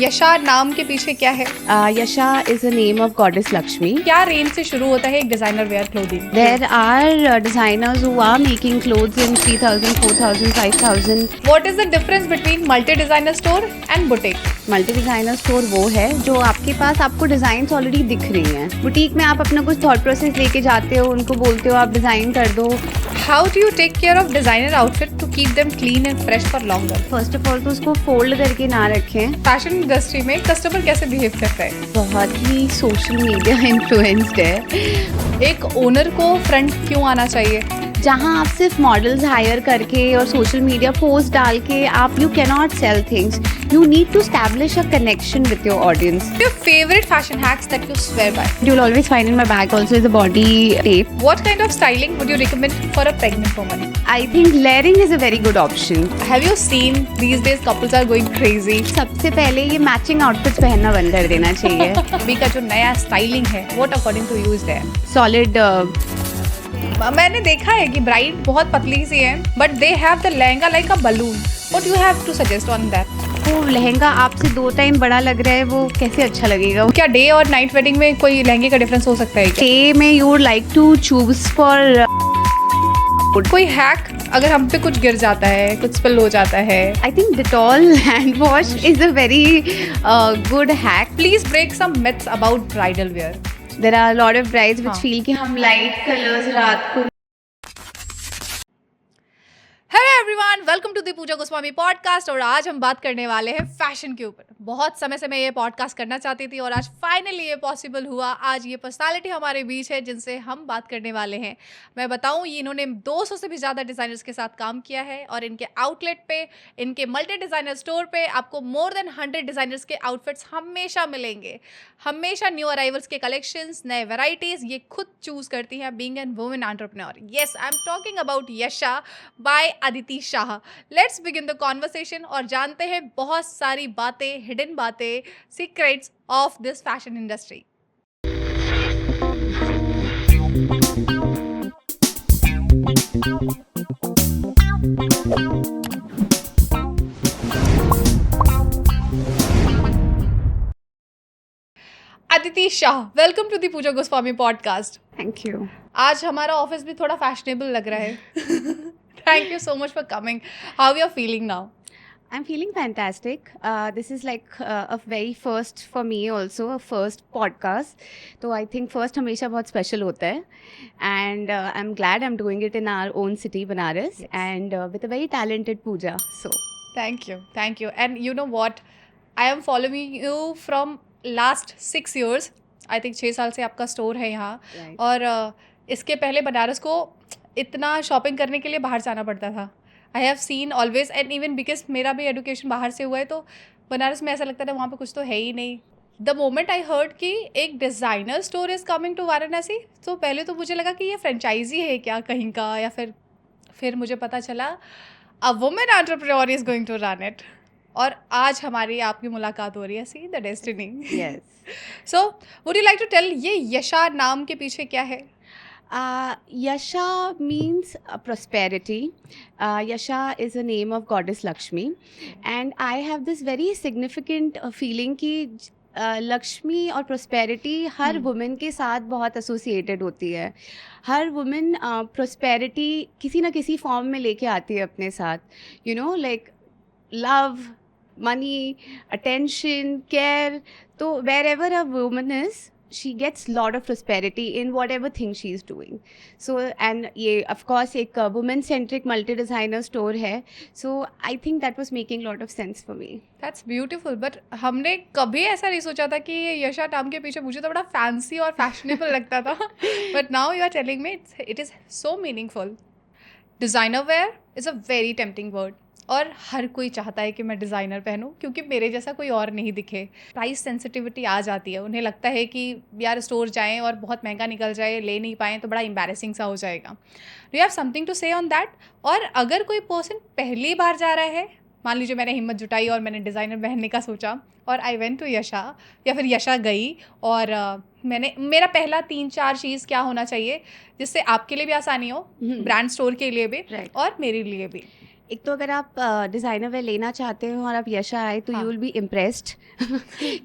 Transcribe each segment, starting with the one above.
यशा नाम के पीछे क्या है? Yasha is the name of goddess Lakshmi. क्या रेंज से शुरू होता है एक designer wear clothing? There are designers who are making clothes in 3,000, 4,000, 5,000. What is the difference between multi designer store and boutique? Multi designer store वो है जो आपके पास आपको डिज़ाइंस ऑलरेडी दिख रही हैं. बुटीक में आप अपना कुछ थॉट प्रोसेस लेके जाते हो, उनको बोलते हो आप डिज़ाइन कर दो. How do you take care of designer outfit to keep them clean and fresh for longer? First of all तो उसको फोल्ड करके ना रखें. फैशन इंडस्ट्री में कस्टमर कैसे बिहेव करता है? बहुत ही सोशल मीडिया इन्फ्लुएंस्ड है. एक ओनर को फ्रंट क्यों आना चाहिए? जहाँ आप सिर्फ मॉडल्स हायर करके और सोशल मीडिया पोस्ट डाल के आप you can not sell things. You need to establish a connection with your audience. Your favorite fashion hacks that you swear by? You will always find in my bag also is a body tape. What kind of styling would you recommend for a pregnant woman? I think layering is a very good option. Have you seen these days couples are going crazy? सबसे पहले ये matching outfits पहनना बंद कर देना चाहिए. अभी का जो नया स्टाइलिंग है, what according to you is there? Solid मैंने देखा है कि ब्राइड बहुत पतली सी है, but they have the lehenga like a balloon. What you have to suggest on that? वो लहंगा आपसे 2 टाइम बड़ा लग रहा है, वो कैसे अच्छा लगेगा? क्या डे और नाइट वेडिंग में कोई लहंगे का डिफरेंस हो सकता है क्या? डे में you would like to choose for कोई हैक अगर हम पे कुछ गिर जाता है, कुछ स्पिल हो जाता है? I think Dettol hand wash is a very good hack. Please break some myths about bridal wear. There are lot of brides which हाँ. फील कि हम लाइट कलर्स रात को. Hello everyone, welcome to the Pooja Goswami podcast. और आज हम बात करने वाले हैं फैशन के ऊपर. बहुत समय से मैं ये पॉडकास्ट करना चाहती थी और आज फाइनली ये पॉसिबल हुआ. आज ये पर्सनालिटी हमारे बीच है जिनसे हम बात करने वाले हैं. मैं बताऊं, ये इन्होंने 200 से भी ज़्यादा डिज़ाइनर्स के साथ काम किया है और इनके आउटलेट पे, इनके मल्टी डिज़ाइनर स्टोर पे आपको मोर देन 100 डिज़ाइनर्स के आउटफिट्स हमेशा मिलेंगे. हमेशा न्यू अराइवल्स के कलेक्शंस, नए वेराइटीज़ ये खुद चूज़ करती हैं being an women entrepreneur. Yes, I am talking about Yasha by Aditi Shah. Let's begin the conversation और जानते हैं बहुत सारी बातें, हिडन बातें, secrets of this fashion industry. Aditi Shah, welcome to the Pooja Goswami podcast. Thank you. आज हमारा ऑफिस भी थोड़ा फैशनेबल लग रहा है. Thank you so much for coming. How you are feeling now? I'm feeling fantastic. This is like a very first for me also, a first podcast. So I think first हमेशा बहुत special होता है. And I'm glad I'm doing it in our own city, Banaras, and with a very talented Pooja. So Thank you, thank you. And you know what? I am following you from last 6 years. I think 6 साल से आपका store है यहाँ. Right. और इसके पहले बनारस को इतना शॉपिंग करने के लिए बाहर जाना पड़ता था. आई have scene always, and even because मेरा भी एजुकेशन बाहर से हुआ है, तो बनारस में ऐसा लगता था वहाँ पे कुछ तो है ही नहीं. द मोमेंट आई हर्ड कि एक designer store is coming to Varanasi, तो पहले तो मुझे लगा कि ये फ्रेंचाइजी है क्या कहीं का, या फिर मुझे पता चला a women entrepreneur is going to run it. और आज हमारी आपकी मुलाकात हो रही है. See the destiny. yes. So would you like to tell, ये यशा नाम के पीछे क्या है? Yasha means prosperity. Yasha is a name of goddess Lakshmi, and I have this very significant feeling कि लक्ष्मी और prosperity हर वुमेन के साथ बहुत एसोसिएटेड होती है. हर वुमेन prosperity किसी ना किसी फॉर्म में लेके आती है अपने साथ. You know, like love, money, attention, care. तो wherever a woman is, she gets lot of prosperity in whatever thing she is doing. So, and ये of course एक woman centric multi designer store है. So I think that was making lot of sense for me. That's beautiful. But हमने कभी ऐसा नहीं सोचा था कि ये यशा नाम के पीछे, मुझे तो बड़ा फैंसी और फैशनेबल लगता था. But now you are telling me it is so meaningful. Designer wear is a very tempting word, और हर कोई चाहता है कि मैं डिज़ाइनर पहनूं क्योंकि मेरे जैसा कोई और नहीं दिखे. प्राइस सेंसिटिविटी आ जाती है. उन्हें लगता है कि यार स्टोर जाएं और बहुत महंगा निकल जाए, ले नहीं पाएँ तो बड़ा एम्बैरेसिंग सा हो जाएगा. Do you have something to say on that? और अगर कोई पर्सन पहली बार जा रहा है, मान लीजिए मैंने हिम्मत जुटाई और मैंने डिज़ाइनर पहनने का सोचा और आई वेंट टू यशा, या फिर यशा गई और मेरा पहला 3-4 चीज़ क्या होना चाहिए जिससे आपके लिए भी आसानी हो, ब्रांड स्टोर के लिए भी Right. और मेरे लिए भी? एक तो अगर आप डिज़ाइनर वेयर लेना चाहते हो और आप यशा आए तो हाँ। यू विल बी इम्प्रेस्ड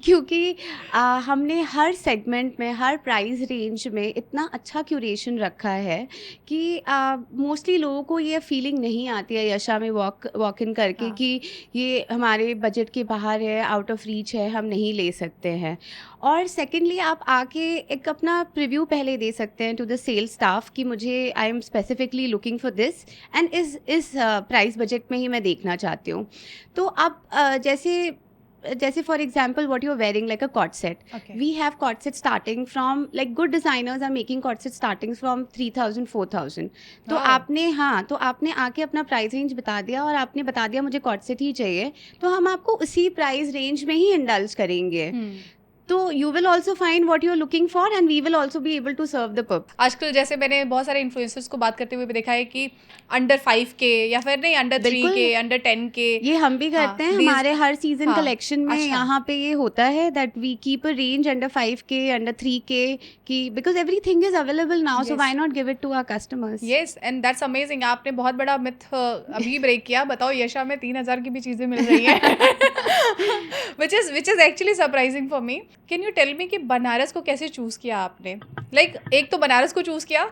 क्योंकि हमने हर सेगमेंट में, हर प्राइस रेंज में इतना अच्छा क्यूरेशन रखा है कि मोस्टली लोगों को ये फीलिंग नहीं आती है यशा में वॉक इन करके हाँ। कि ये हमारे बजट के बाहर है, आउट ऑफ रीच है, हम नहीं ले सकते हैं। और सेकेंडली आप आके एक अपना प्रिव्यू पहले दे सकते हैं टू द सेल्स स्टाफ कि मुझे I am specifically looking for this and इस प्राइस बजट में ही मैं देखना चाहती हूँ। तो आप जैसे for example what you are wearing like a coord set, Okay. We have coord set starting from like good designers are making coord set starting from 3000 4000। तो Wow. आपने आके अपना प्राइस रेंज बता दिया और आपने बता दिया मुझे कॉट सेट ही चाहिए, तो हम आपको उसी प्राइस रेंज में ही इंडल्ज करेंगे। तो you will also find what you are looking for and we will also be able to serve the purpose. आजकल जैसे मैंने बहुत सारे इन्फ्लुएंसर्स को बात करते हुए भी देखा है कि अंडर 5K या फिर नहीं अंडर बिल्कुल। 3K, under 10K। ये हम भी करते हैं, these- हमारे हर सीजन हाँ, कलेक्शन में अच्छा। यहाँ पे ये होता है that we keep a range under 5K, under 3K की, because everything is available now, so Yes. Why not give it to our customers. Yes, and that's amazing. आपने बहुत बड़ा मिथ अभी ब्रेक किया। बताओ यशा में 3000 की भी चीज़ें मिल रही हैं which is actually surprising for me. Can you tell me कि बनारस को कैसे चूज़ किया आपने? लाइक एक तो बनारस को चूज़ किया,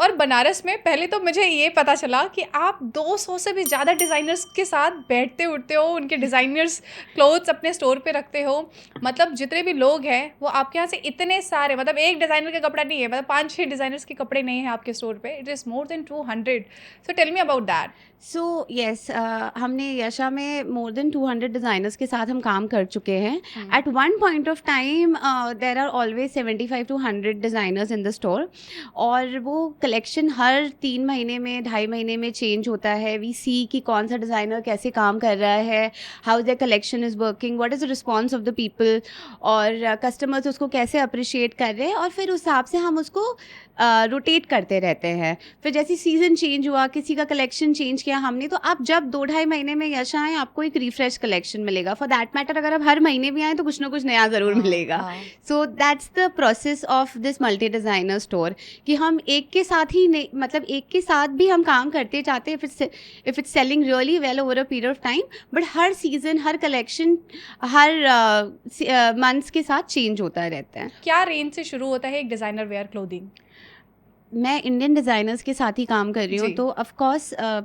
और बनारस में पहले तो मुझे ये पता चला कि आप 200 से भी ज़्यादा डिज़ाइनर्स के साथ बैठते उठते हो, उनके डिज़ाइनर्स क्लोथ्स अपने स्टोर पे रखते हो। मतलब जितने भी लोग हैं वो आपके यहाँ से इतने सारे, मतलब एक डिज़ाइनर का कपड़ा नहीं है, मतलब 5-6 डिज़ाइनर्स के कपड़े नहीं हैं आपके स्टोर पे। It is more than 200। So tell me about that. So yes, हमने यशा में मोर देन 200 डिज़ाइनर्स के साथ हम काम कर चुके हैं। At one point of time there are always 75 to 100 designers in the store, और वो कलेक्शन हर 3 महीने में, 2.5 महीने में चेंज होता है। वी सी कि कौन सा डिज़ाइनर कैसे काम कर रहा है, how there collection is working, what is the response of the people, और कस्टमर्स उसको कैसे अप्रिशिएट कर रहे हैं, और फिर उस हिसाब से हम उसको रोटेट करते रहते हैं। फिर जैसे सीज़न चेंज हुआ, किसी का कलेक्शन चेंज किया हमने, तो आप जब 2-2.5 महीने में यशा आएँ आपको एक रिफ्रेश कलेक्शन मिलेगा। फॉर दैट मैटर अगर आप हर महीने भी आएँ तो कुछ ना कुछ नया ज़रूर मिलेगा। So that's the process of this multi designer store, कि हम एक के साथ ही नहीं, मतलब एक के साथ भी हम काम करते जाते हैं if it's selling really well over a period of time, but her season, her collection, her months के साथ चेंज होता रहता है। क्या रेंज से शुरू होता है एक डिज़ाइनर वेयर क्लोथिंग? मैं इंडियन डिज़ाइनर्स के साथ ही काम कर रही हूँ, जी। तो ऑफ कोर्स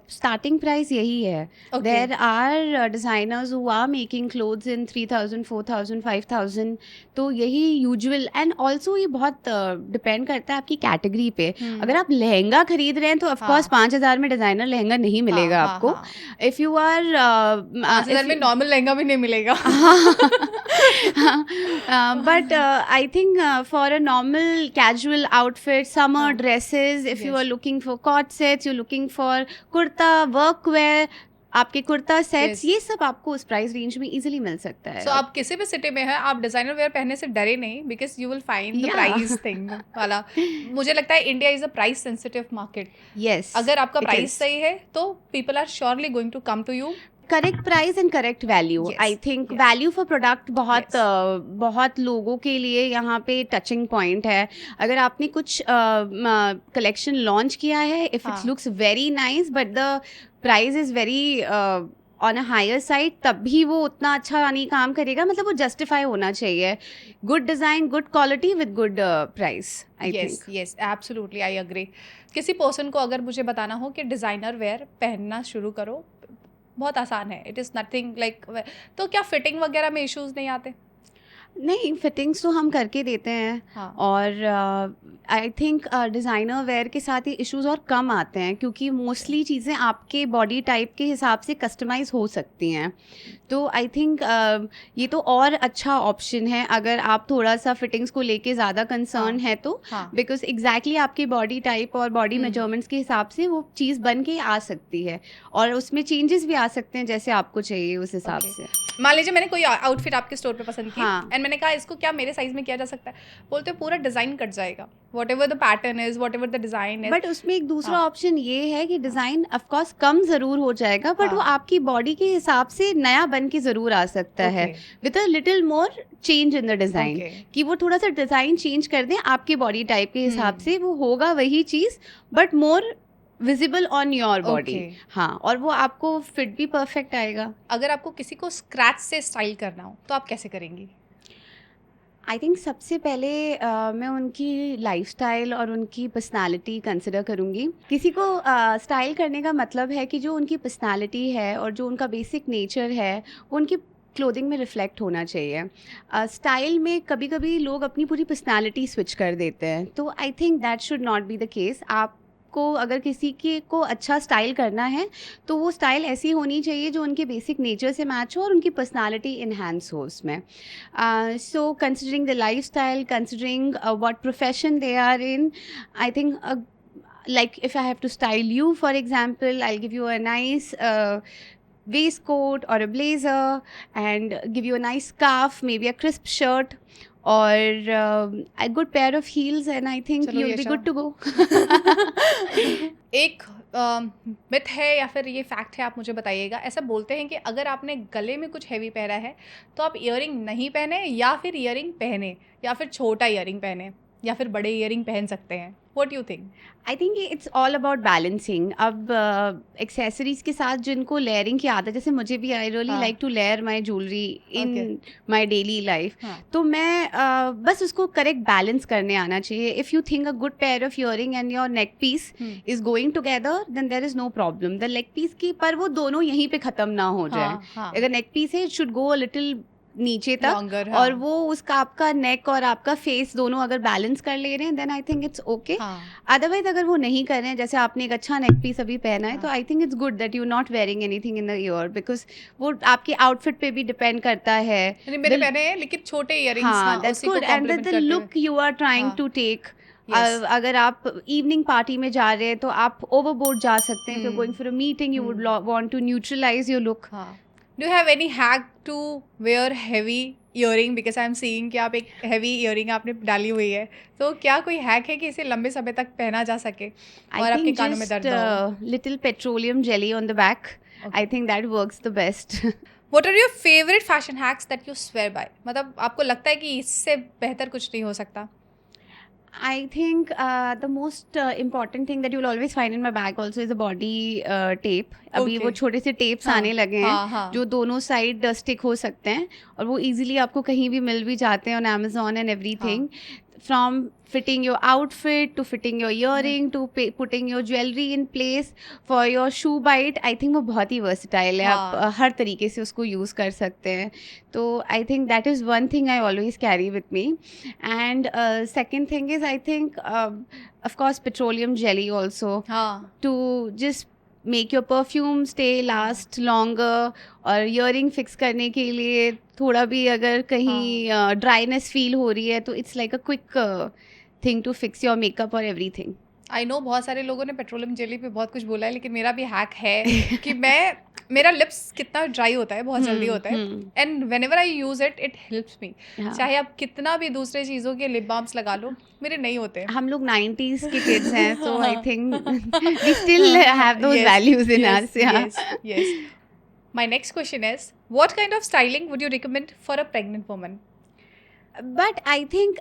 स्टार्टिंग प्राइस यही है। Okay. There are designers who are making clothes in 3000 4000 5000, तो यही यूजुअल। एंड ऑल्सो ये बहुत डिपेंड करता है आपकी कैटेगरी पे। अगर आप लहंगा खरीद रहे हैं तो ऑफ कोर्स 5000 में डिज़ाइनर लहंगा नहीं मिलेगा आपको। इफ़ यू आर 5000 में नॉर्मल लहंगा भी नहीं मिलेगा। but I think for a normal casual outfit, summer dresses, if you Yes. are looking for court sets, you're looking for kurta, workwear, आपके कुर्ता सेट्स, Yes. ये सब आपको उस प्राइस रेंज में इजीली मिल सकता है। सो आप किसी भी सिटी में हैं, आप डिजाइनर वेयर पहनने से डरे नहीं, because you will find the Yeah. Price thing वाला। मुझे लगता है India is a price sensitive market. Yes, अगर आपका it प्राइस is. सही है तो people are surely going to come to you. Correct price and correct value. Yes, I think yes. Value for product बहुत Yes. बहुत लोगों के लिए यहाँ पे टचिंग पॉइंट है। अगर आपने कुछ कलेक्शन लॉन्च किया है, इफ इट्स हाँ. Looks very nice but the price is very on a higher side, तब भी वो उतना अच्छा नहीं काम करेगा। मतलब वो जस्टिफाई होना चाहिए। Good design, good quality with good price, I think. Yes, absolutely, I agree. किसी पर्सन को अगर मुझे बताना हो कि डिज़ाइनर वेयर पहनना शुरू करो, बहुत आसान है, इट इज़ नथिंग लाइक, तो क्या फिटिंग वगैरह में इश्यूज नहीं आते? नहीं, फिटिंग्स तो हम करके देते हैं। हाँ. और आई थिंक डिज़ाइनर वेयर के साथ ही इश्यूज और कम आते हैं, क्योंकि मोस्टली चीज़ें आपके बॉडी टाइप के हिसाब से कस्टमाइज़ हो सकती हैं। तो आई थिंक ये तो और अच्छा ऑप्शन है अगर आप थोड़ा सा फिटिंग्स को लेके ज़्यादा कंसर्न है तो, हाँ. बिकॉज एग्जैक्टली आपके बॉडी टाइप और बॉडी मेजरमेंट्स के हिसाब से वो चीज़ बन के आ सकती है, और उसमें चेंजेस भी आ सकते हैं जैसे आपको चाहिए उस हिसाब Okay. से। मान लीजिए मैंने कोई आउटफिट आपके स्टोर पे पसंद की, हाँ. एंड मैंने कहा इसको क्या मेरे साइज में किया जा सकता है, बोलते पूरा डिजाइन कट जाएगा, what ever the pattern is, what ever the design is. But उसमें एक दूसरा हाँ. ऑप्शन ये है कि डिज़ाइन ऑफकोर्स कम ज़रूर हो जाएगा, बट वो हाँ. आपकी बॉडी के हिसाब से नया बन के ज़रूर आ सकता है, with a little more change in the design. कि वो थोड़ा सा डिज़ाइन चेंज कर दें आपके बॉडी टाइप के हिसाब से, वो होगा वही चीज़ but more visible on your body. Okay. हाँ, और वो आपको फिट भी परफेक्ट आएगा। अगर आपको किसी को स्क्रैच से स्टाइल करना हो तो आप कैसे करेंगी? आई थिंक सबसे पहले मैं उनकी लाइफस्टाइल और उनकी पर्सनालिटी कंसिडर करूँगी। किसी को स्टाइल करने का मतलब है कि जो उनकी पर्सनालिटी है और जो उनका बेसिक नेचर है वो उनकी क्लोथिंग में रिफ्लेक्ट होना चाहिए। स्टाइल में कभी कभी लोग अपनी पूरी पर्सनालिटी स्विच कर देते हैं, तो I think that should not be the case. आपको अगर किसी के को अच्छा स्टाइल करना है तो वो स्टाइल ऐसी होनी चाहिए जो उनके बेसिक नेचर से मैच हो और उनकी पर्सनालिटी इन्हांस हो उसमें। So considering the lifestyle, considering what profession they are in, I think like if I have to style you, for example, I'll give you a nice waistcoat or a blazer and give you a nice scarf, maybe a crisp shirt or a good pair of heels, and I think चलो you'll be यशा। good to go. एक myth है या फिर ये fact है, आप मुझे बताइएगा। ऐसा बोलते हैं कि अगर आपने गले में कुछ हैवी पहना है तो आप ईयरिंग नहीं पहने, या फिर ईयरिंग पहने, या फिर छोटा ईयरिंग पहने, या फिर बड़े ईयरिंग पहन सकते हैं। What you think? I think it's all about balancing. अब एक्सेसरीज के साथ जिनको लेयरिंग की आदत, जैसे मुझे भी, आई रियली हाँ। Like to layer my jewellery in Okay. My daily life. हाँ। तो मैं बस उसको करेक्ट बैलेंस करने आना चाहिए। If you think a good pair of earring and your neck piece is going together, then there is no problem. The leg piece की पर वो दोनों यहीं पे ख़त्म ना हो जाए। हाँ। अगर नेक पीस है, it should go a little नीचे तक, Longer, और हाँ। वो उसका आपका नेक और आपका फेस दोनों अगर बैलेंस कर ले रहे हैं, then I think it's okay. हाँ। अदरवाइज अगर वो नहीं कर रहे हैं, जैसे आपने एक अच्छा नेक पीस अभी पहना है, हाँ। तो I think it's good that you not wearing anything in the year, because वो आपके आउटफिट पे भी डिपेंड करता है। यानी मैंने The- पहने हैं लेकिन छोटे ईयरिंग्स, हाँ, दैट्स उसी को गुड, एंड कॉम्प्लीमेंट द करते हुए। लुक यू आर ट्राइंग हाँ। To take. Yes. अगर आप इवनिंग पार्टी में जा रहे हैं तो आप ओवरबोर्ड जा सकते हैं। If you going for a meeting, you would want to neutralize your look. हाँ। Do you have any hack to wear heavy earring? Because I am seeing कि आप एक heavy earring आपने डाली हुई है, तो क्या कोई हैक है कि इसे लंबे समय तक पहना जा सके और I आपके think कानों में just दर्द ना हो? little petroleum jelly on the back. Okay. I think that works the best. What are your favorite fashion hacks that you swear by? मतलब आपको लगता है कि इससे बेहतर कुछ नहीं हो सकता? I think the most important thing that you'll always find in my bag also is a body tape. अभी Okay. वो छोटे से टेप्स हाँ, आने लगे हाँ, हैं हाँ। जो दोनों साइड स्टिक हो सकते हैं, और वो इजीली आपको कहीं भी मिल भी जाते हैं on Amazon and everything. From fitting your outfit to fitting your earring to putting your jewelry in place for your shoe bite, I think वो बहुत ही versatile है। आप हाँ। हर तरीके से उसको यूज़ कर सकते हैं। तो I think that is one thing I always carry with me. And second thing is, I think of course petroleum jelly also, हाँ। to just make your perfume stay last longer, और earring fix करने के लिए थोड़ा भी अगर कहीं dryness feel हो रही है तो it's like a quick thing to fix your makeup और एवरीथिंग। आई नो बहुत सारे लोगों ने पेट्रोलियम जेली पे बहुत कुछ बोला है, लेकिन मेरा भी हैक है कि मेरा लिप्स कितना ड्राई होता है, बहुत जल्दी होता है, and when ever I use it it helps me. चाहे आप कितना भी दूसरे चीज़ों के लिप बाम्स लगा लो, मेरे नहीं होते। हम लोग 90s के किड्स हैं, तो I think we still have those values in us. Yes. My next question is, what kind of styling would you recommend for a pregnant woman? But I think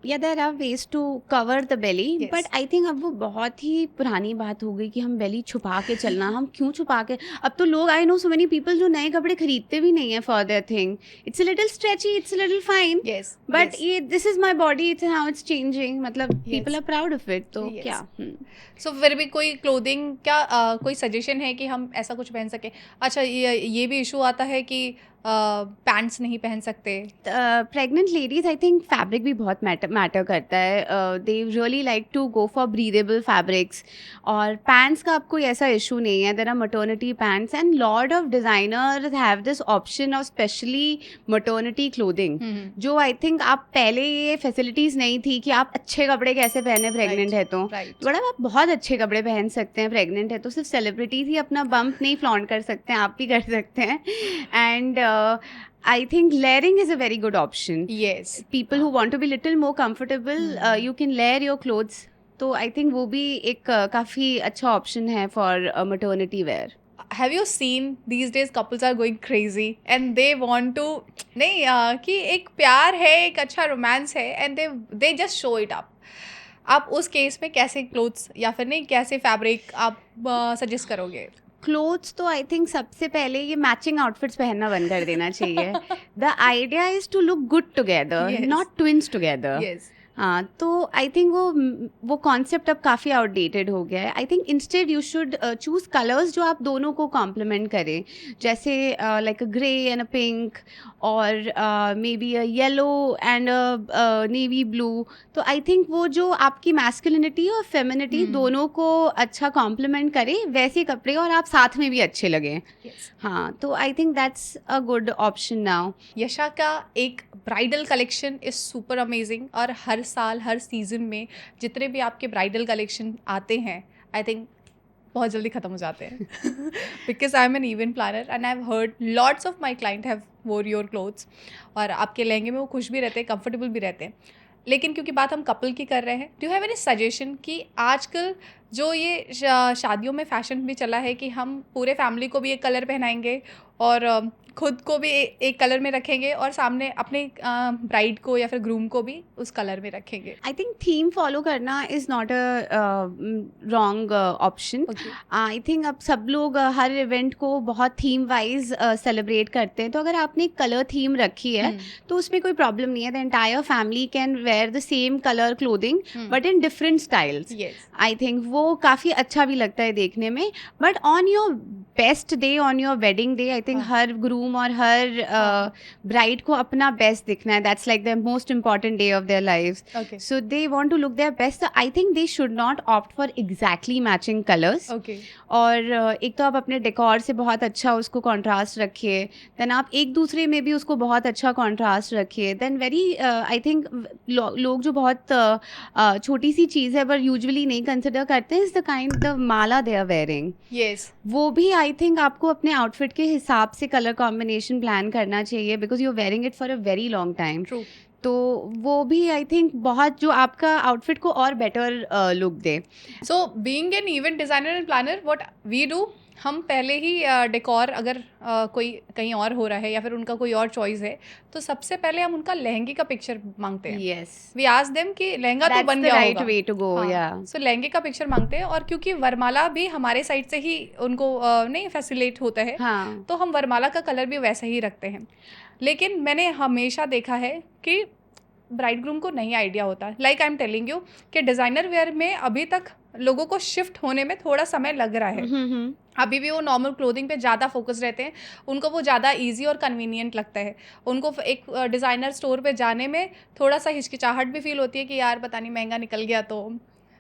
yeah there are ways to cover the belly, Yes. But I think अब वो बहुत ही पुरानी बात हो गई कि हम बेली छुपा के चलना। हम क्यों छुपा के? अब तो लोग, I know so many people जो नए कपड़े खरीदते भी नहीं है for their thing. It's a little stretchy, it's a little fine, Yes. But ये this is my body, it's how it's changing, मतलब people are proud of it. तो Yes. क्या सो फिर भी कोई क्लोथिंग क्या कोई सजेशन है कि हम ऐसा कुछ पहन सके? अच्छा, ये भी इशू आता है कि पैंट्स नहीं पहन सकते। Pregnant ladies, I think fabric भी बहुत मैटर करता है। They really like to go for breathable fabrics, और पैंट्स का अब कोई ऐसा इशू नहीं है। There are maternity pants and lot of designers have this option of specially maternity clothing, जो आई थिंक आप पहले ये फैसिलिटीज नहीं थी कि आप अच्छे कपड़े कैसे पहने प्रेग्नेंट है तो। राइट। बड़ा आप बहुत अच्छे कपड़े पहन सकते हैं प्रेग्नेंट है तो। सिर्फ सेलिब्रिटीज ही अपना बम्प नहीं फ्लॉन्ट कर सकते हैं, आप भी कर सकते हैं। And I think layering is a very good option. Yes. People who want to be little more comfortable, you can layer your clothes. तो I think वो भी एक काफ़ी अच्छा option है for maternity wear. Have you seen these days couples are going crazy and they want to नहीं कि एक प्यार है, एक अच्छा रोमांस है, and they just show it up. आप उस केस में कैसे क्लोथ्स या फिर नहीं कैसे फैब्रिक आप सजेस्ट करोगे? क्लोथ्स तो आई थिंक सबसे पहले ये मैचिंग आउटफिट्स पहनना बंद कर देना चाहिए. The idea is to look good together, Yes. Not twins together. Yes. हाँ, तो आई थिंक वो कॉन्सेप्ट अब काफ़ी आउटडेटेड हो गया है. I think instead you should choose colours जो आप दोनों को कॉम्प्लीमेंट करें, जैसे like a grey and a pink, और maybe a yellow and a navy blue. तो आई थिंक वो जो आपकी मैस्कुलिनिटी और फेमिनिटी दोनों को अच्छा कॉम्प्लीमेंट करे वैसे कपड़े, और आप साथ में भी अच्छे लगें. Yes. हाँ, तो I think that's a good option now. Yasha का एक bridal collection is super amazing, और हर साल हर सीजन में जितने भी आपके ब्राइडल कलेक्शन आते हैं आई थिंक बहुत जल्दी ख़त्म हो जाते हैं. Because I am an event planner and I have heard lots of my client have wore your clothes, और आपके लहंगे में वो खुश भी रहते हैं, कंफर्टेबल भी रहते हैं. लेकिन क्योंकि बात हम कपल की कर रहे हैं, डू हैव एनी सजेशन कि आजकल जो ये शादियों में फैशन भी चला है कि हम पूरे फैमिली को भी एक कलर पहनाएंगे और खुद को भी एक कलर में रखेंगे और सामने अपने ब्राइड को या फिर ग्रूम को भी उस कलर में रखेंगे? आई थिंक थीम फॉलो करना is not a wrong option. Okay. I think अब सब लोग हर इवेंट को बहुत थीम वाइज सेलिब्रेट करते हैं, तो अगर आपने कलर थीम रखी है तो उसमें कोई प्रॉब्लम नहीं है. The entire family can wear the same colour clothing but in different styles. Yes. I think वो काफ़ी अच्छा भी लगता है देखने में. But on your best day, on your wedding day, I think हाँ. हर ग्रूम और हर ब्राइड को अपना बेस्ट दिखना है. That's like the most important day of their lives. Okay. So they want to look their best. So I think they should not opt for exactly matching colors. Okay. और एक तो आप अपने decor से बहुत अच्छा उसको कॉन्ट्रास्ट रखिए, देन आप एक दूसरे में भी उसको बहुत अच्छा कॉन्ट्रास्ट रखिए. देन वेरी आई थिंक लोग जो बहुत छोटी सी चीज़ है पर यूजुअली नहीं कंसिडर करते हैं, is the kind the mala they are wearing. Yes. वो भी आई थिंक आपको अपने आउटफिट के हिसाब से कलर कॉम्बिनेशन प्लान करना चाहिए, because you are wearing it for a very long time. True. तो वो भी आई थिंक बहुत जो आपका आउटफिट को और better look they. So being an event designer and planner, what we do, हम पहले ही डेकोर अगर कोई कहीं और हो रहा है या फिर उनका कोई और चॉइस है तो सबसे पहले हम उनका लहंगे का पिक्चर मांगते हैं. यस, वी आस्क देम कि लहंगा तो दैट्स बन द गया राइट होगा. Way to go. या सो लहंगे का पिक्चर मांगते हैं, और क्योंकि वरमाला भी हमारे साइड से ही उनको नहीं फैसिलेट होता है, हाँ, तो हम वरमाला का कलर भी वैसा ही रखते हैं. लेकिन मैंने हमेशा देखा है कि ब्राइड ग्रूम को नहीं आइडिया होता. Like I am telling you कि डिज़ाइनर वेयर में अभी तक लोगों को शिफ्ट होने में थोड़ा समय लग रहा है. अभी भी वो नॉर्मल क्लोथिंग पे ज़्यादा फोकस रहते हैं, उनको वो ज़्यादा इजी और कन्वीनियंट लगता है. उनको एक डिज़ाइनर स्टोर पे जाने में थोड़ा सा हिचकिचाहट भी फील होती है कि यार पता नहीं महंगा निकल गया तो.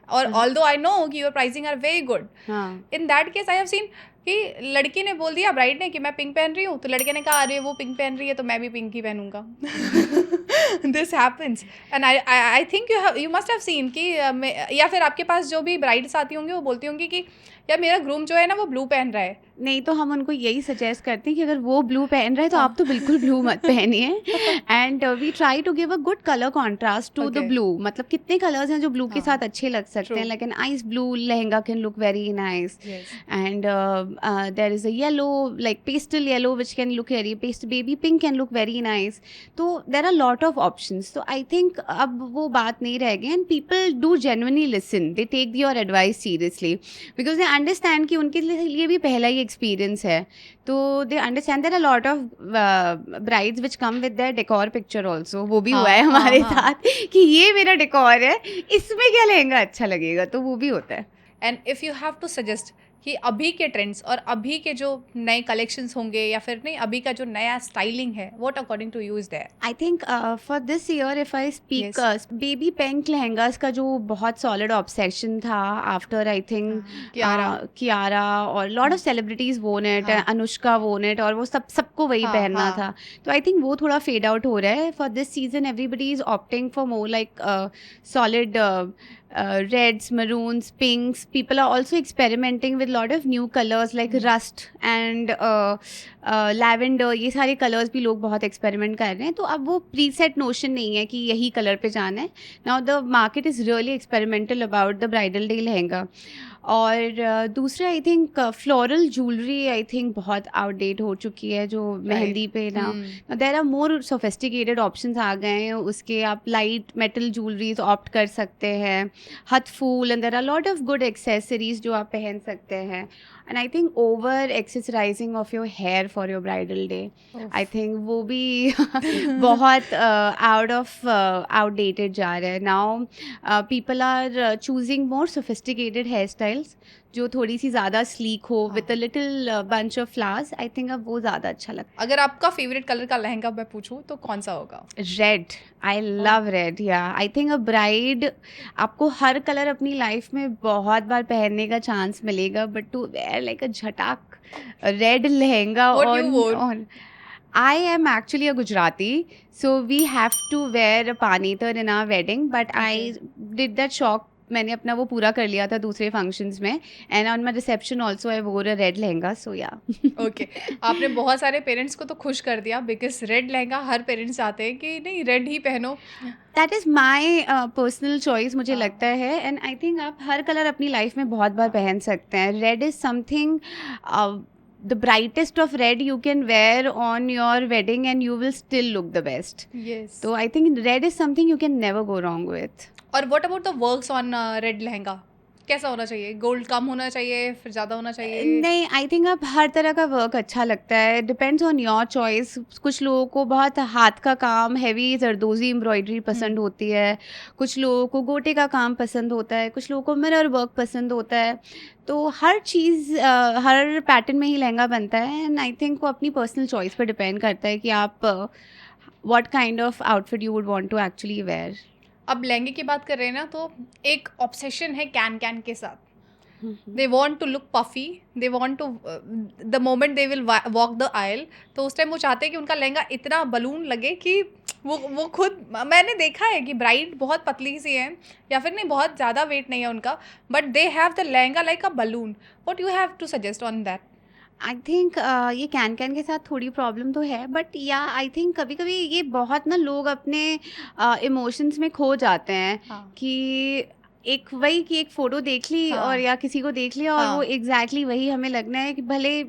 और ऑल्दो आई नो कि your pricing are very good, हाँ, in that case I have seen कि लड़की ने बोल दिया ब्राइड ने कि मैं पिंक पहन रही हूँ, तो लड़के ने कहा अरे वो पिंक पहन रही है तो मैं भी पिंक ही पहनूंगा. This happens and I think you must have seen कि या फिर आपके पास जो भी ब्राइड्स आती होंगी वो बोलती होंगी कि यार मेरा ग्रूम जो है ना वो ब्लू पहन रहा है. नहीं तो हम उनको यही सजेस्ट करते हैं कि अगर वो ब्लू पहन रहे हैं तो आप तो बिल्कुल ब्लू मत पहनिए. And we try to give a good colour contrast to the Okay. Blue. मतलब कितने कलर्स हैं जो ब्लू के हाँ. साथ अच्छे लग सकते हैं. True. Like an ice blue lehenga can look very nice. Yes. And there is a yellow, like pastel yellow, which can look very pastel. Baby pink can look very nice. So there are a lot of options. So I think अब वो बात नहीं रह गई, and people do genuinely listen. They take your advice seriously because they understand कि उनके लिए भी पहला ही experience है. तो they understand there are a lot of brides which come with their decor picture also. वो भी हाँ, हुआ है हमारे हाँ, हाँ. साथ कि ये मेरा decor है, इसमें क्या लहंगा अच्छा लगेगा, तो वो भी होता है. And if you have to suggest कि अभी के ट्रेंड्स और अभी के जो नए कलेक्शंस होंगे या फिर नहीं अभी का जो नया स्टाइलिंग है, what according to you is there? I think for this year, if I speak, baby pink lehengas का जो बहुत solid obsession था after I think कियारा और lot of celebrities worn it, हाँ. अनुष्का worn it, और वो सबको वही हाँ, पहनना हाँ. था. तो I think वो थोड़ा fade out हो रहा है. For this season, everybody is opting for more like solid reds, maroons, pinks. People are also experimenting with lot of new colors like rust and lavender, ये सारे कलर्स भी लोग बहुत एक्सपेरिमेंट कर रहे हैं. तो अब वो प्रीसेट नोशन नहीं है कि यही कलर पे जाना है. Now the market is really experimental about the bridal day lehenga. और दूसरा I think floral jewellery I think बहुत आउटडेट हो चुकी है जो मेहंदी पे ना. There are more sophisticated options आ गए हैं उसके. आप लाइट मेटल ज्वेलरीज ऑप्ट कर सकते हैं, हथ फूल, and there are lot of good accessories जो आप पहन सकते हैं. And I think over accessorizing of your hair for your bridal day, I think वो भी बहुत आउटडेटेड जा रहा है. Now people are choosing more sophisticated hair styles जो थोड़ी सी ज़्यादा स्लीक हो with a little bunch of flowers. I think अब वो ज़्यादा अच्छा लगता है. अगर आपका फेवरेट कलर का लहंगा मैं पूछूं तो कौन सा होगा? रेड. I love red. या आई थिंक अ ब्राइड, आपको हर कलर अपनी लाइफ में बहुत बार पहनने का चांस मिलेगा, but to wear like a झटाक red lehenga on. I am actually a Gujarati, so we have to wear a paneer in our wedding, but I did that shock. मैंने अपना वो पूरा कर लिया था दूसरे फंक्शंस में, and on my reception also I वोर अ रेड लहंगा. सो या ओके, आपने बहुत सारे पेरेंट्स को तो खुश कर दिया, because red lehenga her parents चाहते हैं कि नहीं रेड ही पहनो. That is my personal choice मुझे लगता है. एंड आई थिंक आप हर कलर अपनी लाइफ में बहुत बार पहन सकते हैं. Red is something, the brightest of red you can wear on your wedding and you will still look the best. Yes. So I think red is something you can never go wrong with. और what about the works on red lehenga? कैसा होना चाहिए? Gold कम होना चाहिए, फिर ज़्यादा होना चाहिए? नहीं, आई थिंक अब हर तरह का वर्क अच्छा लगता है. Depends on your choice. कुछ लोगों को बहुत हाथ का काम, हैवी जरदोजी एम्ब्रॉयडरी पसंद होती है, कुछ लोगों को गोटे का काम पसंद होता है, कुछ लोगों को मिरर वर्क पसंद होता है. तो हर चीज़ हर पैटर्न में ही लहंगा बनता है. एंड आई थिंक वो अपनी पर्सनल चॉइस पर डिपेंड करता है कि आप what kind of outfit you would want to actually wear. अब लहंगे की बात कर रहे हैं ना, तो एक ऑब्सेशन है कैन के साथ. They want to look puffy, they want to the moment they will walk the aisle, तो उस टाइम वो चाहते हैं कि उनका लहंगा इतना बलून लगे कि वो खुद, मैंने देखा है कि ब्राइड बहुत पतली सी है या फिर नहीं बहुत ज़्यादा वेट नहीं है उनका, but they have the lehenga like a balloon. What you have to suggest on that? I think ये कैन के साथ थोड़ी प्रॉब्लम तो है, बट या आई थिंक कभी कभी ये बहुत ना लोग अपने इमोशंस में खो जाते हैं. कि एक वही कि एक फ़ोटो देख ली और या किसी को देख लिया और वो एग्जैक्टली वही हमें लगना है कि भले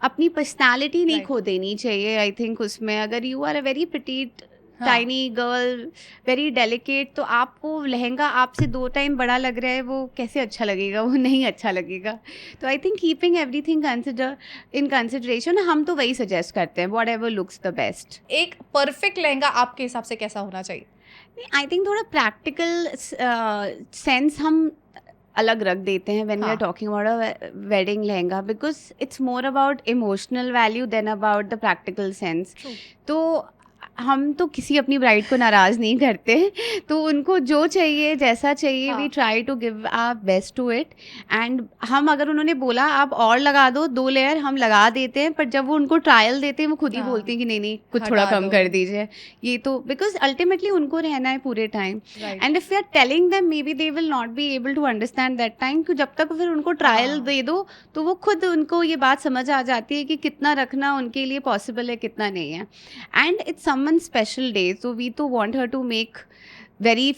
अपनी पर्सनालिटी नहीं खो देनी चाहिए. आई थिंक उसमें अगर you are a very petite tiny girl, very delicate, तो आपको लहंगा आपसे 2 टाइम बड़ा लग रहा है, वो कैसे अच्छा लगेगा? वो नहीं अच्छा लगेगा. तो I think keeping everything in consideration, हम तो वही सजेस्ट करते हैं, whatever looks the best. एक परफेक्ट लहंगा आपके हिसाब से कैसा होना चाहिए? आई थिंक थोड़ा प्रैक्टिकल सेंस हम अलग रख देते हैं when we are talking about a wedding lehenga, because it's more about emotional value than about the practical sense. तो हम तो किसी अपनी ब्राइड को नाराज़ नहीं करते, तो उनको जो चाहिए जैसा चाहिए we try to give our best to it. And हम अगर उन्होंने बोला आप और लगा दो 2 लेयर, हम लगा देते हैं, पर जब वो उनको ट्रायल देते हैं वो खुद ही बोलते हैं कि नहीं कुछ थोड़ा कम कर दीजिए. ये तो बिकॉज अल्टीमेटली उनको रहना है पूरे time. And if you are telling them maybe they will not be able to understand that time, कि जब तक फिर उनको ट्रायल दे दो तो वो खुद उनको ये बात समझ आ जाती है कि कितना रखना उनके लिए पॉसिबल है, कितना नहीं है. And it's someone's special day, so we to want her to make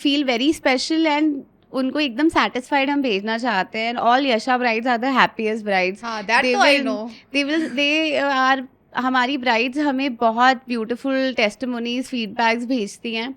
feel very special, and उनको एकदम satisfied हम भेजना चाहते हैं. all Yasha brides are the happiest brides. that they I know. they are हमारी ब्राइड्स हमें बहुत beautiful testimonies, feedbacks भेजती हैं,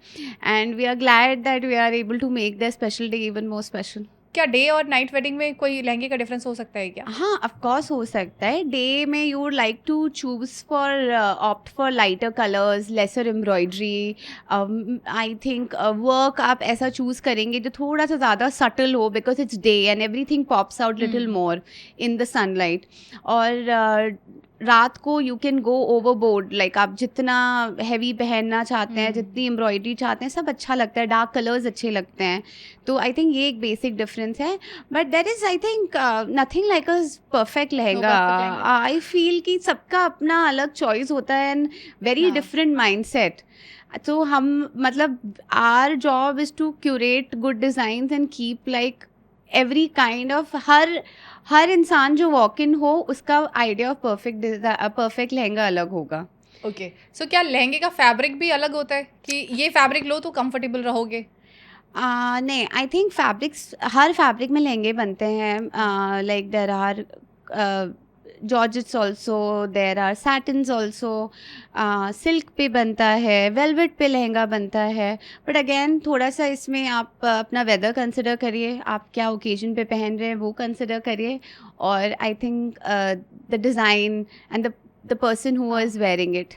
and we are glad that we are able to make the special day even more special. क्या day और night wedding में कोई लहंगे का डिफरेंस हो सकता है क्या? हाँ, ऑफ कोर्स हो सकता है. डे में you would like to choose for opt for lighter colours, lesser embroidery. I think work आप ऐसा चूज करेंगे जो थोड़ा सा ज़्यादा सटल हो, because it's day and everything pops out little more in the sunlight. और रात को you can go overboard, like आप जितना हैवी पहनना चाहते हैं, जितनी एम्ब्रॉयडरी चाहते हैं, सब अच्छा लगता है, डार्क कलर्स अच्छे लगते हैं. तो आई थिंक ये एक बेसिक डिफरेंस है, but there is I think nothing like a perfect lehenga. I feel कि सबका अपना अलग चॉइस होता है एंड वेरी डिफरेंट माइंडसेट. तो हम मतलब our job is to curate good designs and keep like every kind of हर इंसान जो वॉक इन हो उसका आइडिया ऑफ परफेक्ट लहंगा अलग होगा. ओके, सो क्या लहंगे का फैब्रिक भी अलग होता है कि ये फैब्रिक लो तो कंफर्टेबल रहोगे? नहीं, आई थिंक हर फैब्रिक में लहंगे बनते हैं. Like there are georgettes also, there are satins also, silk पे बनता है, वेलवेट पे लहंगा बनता है. बट अगेन थोड़ा सा इसमें आप अपना वेदर कंसिडर करिए, आप क्या ओकेजन पे पहन रहे हैं वो कंसिडर करिए. और I think the design and the person who is wearing it.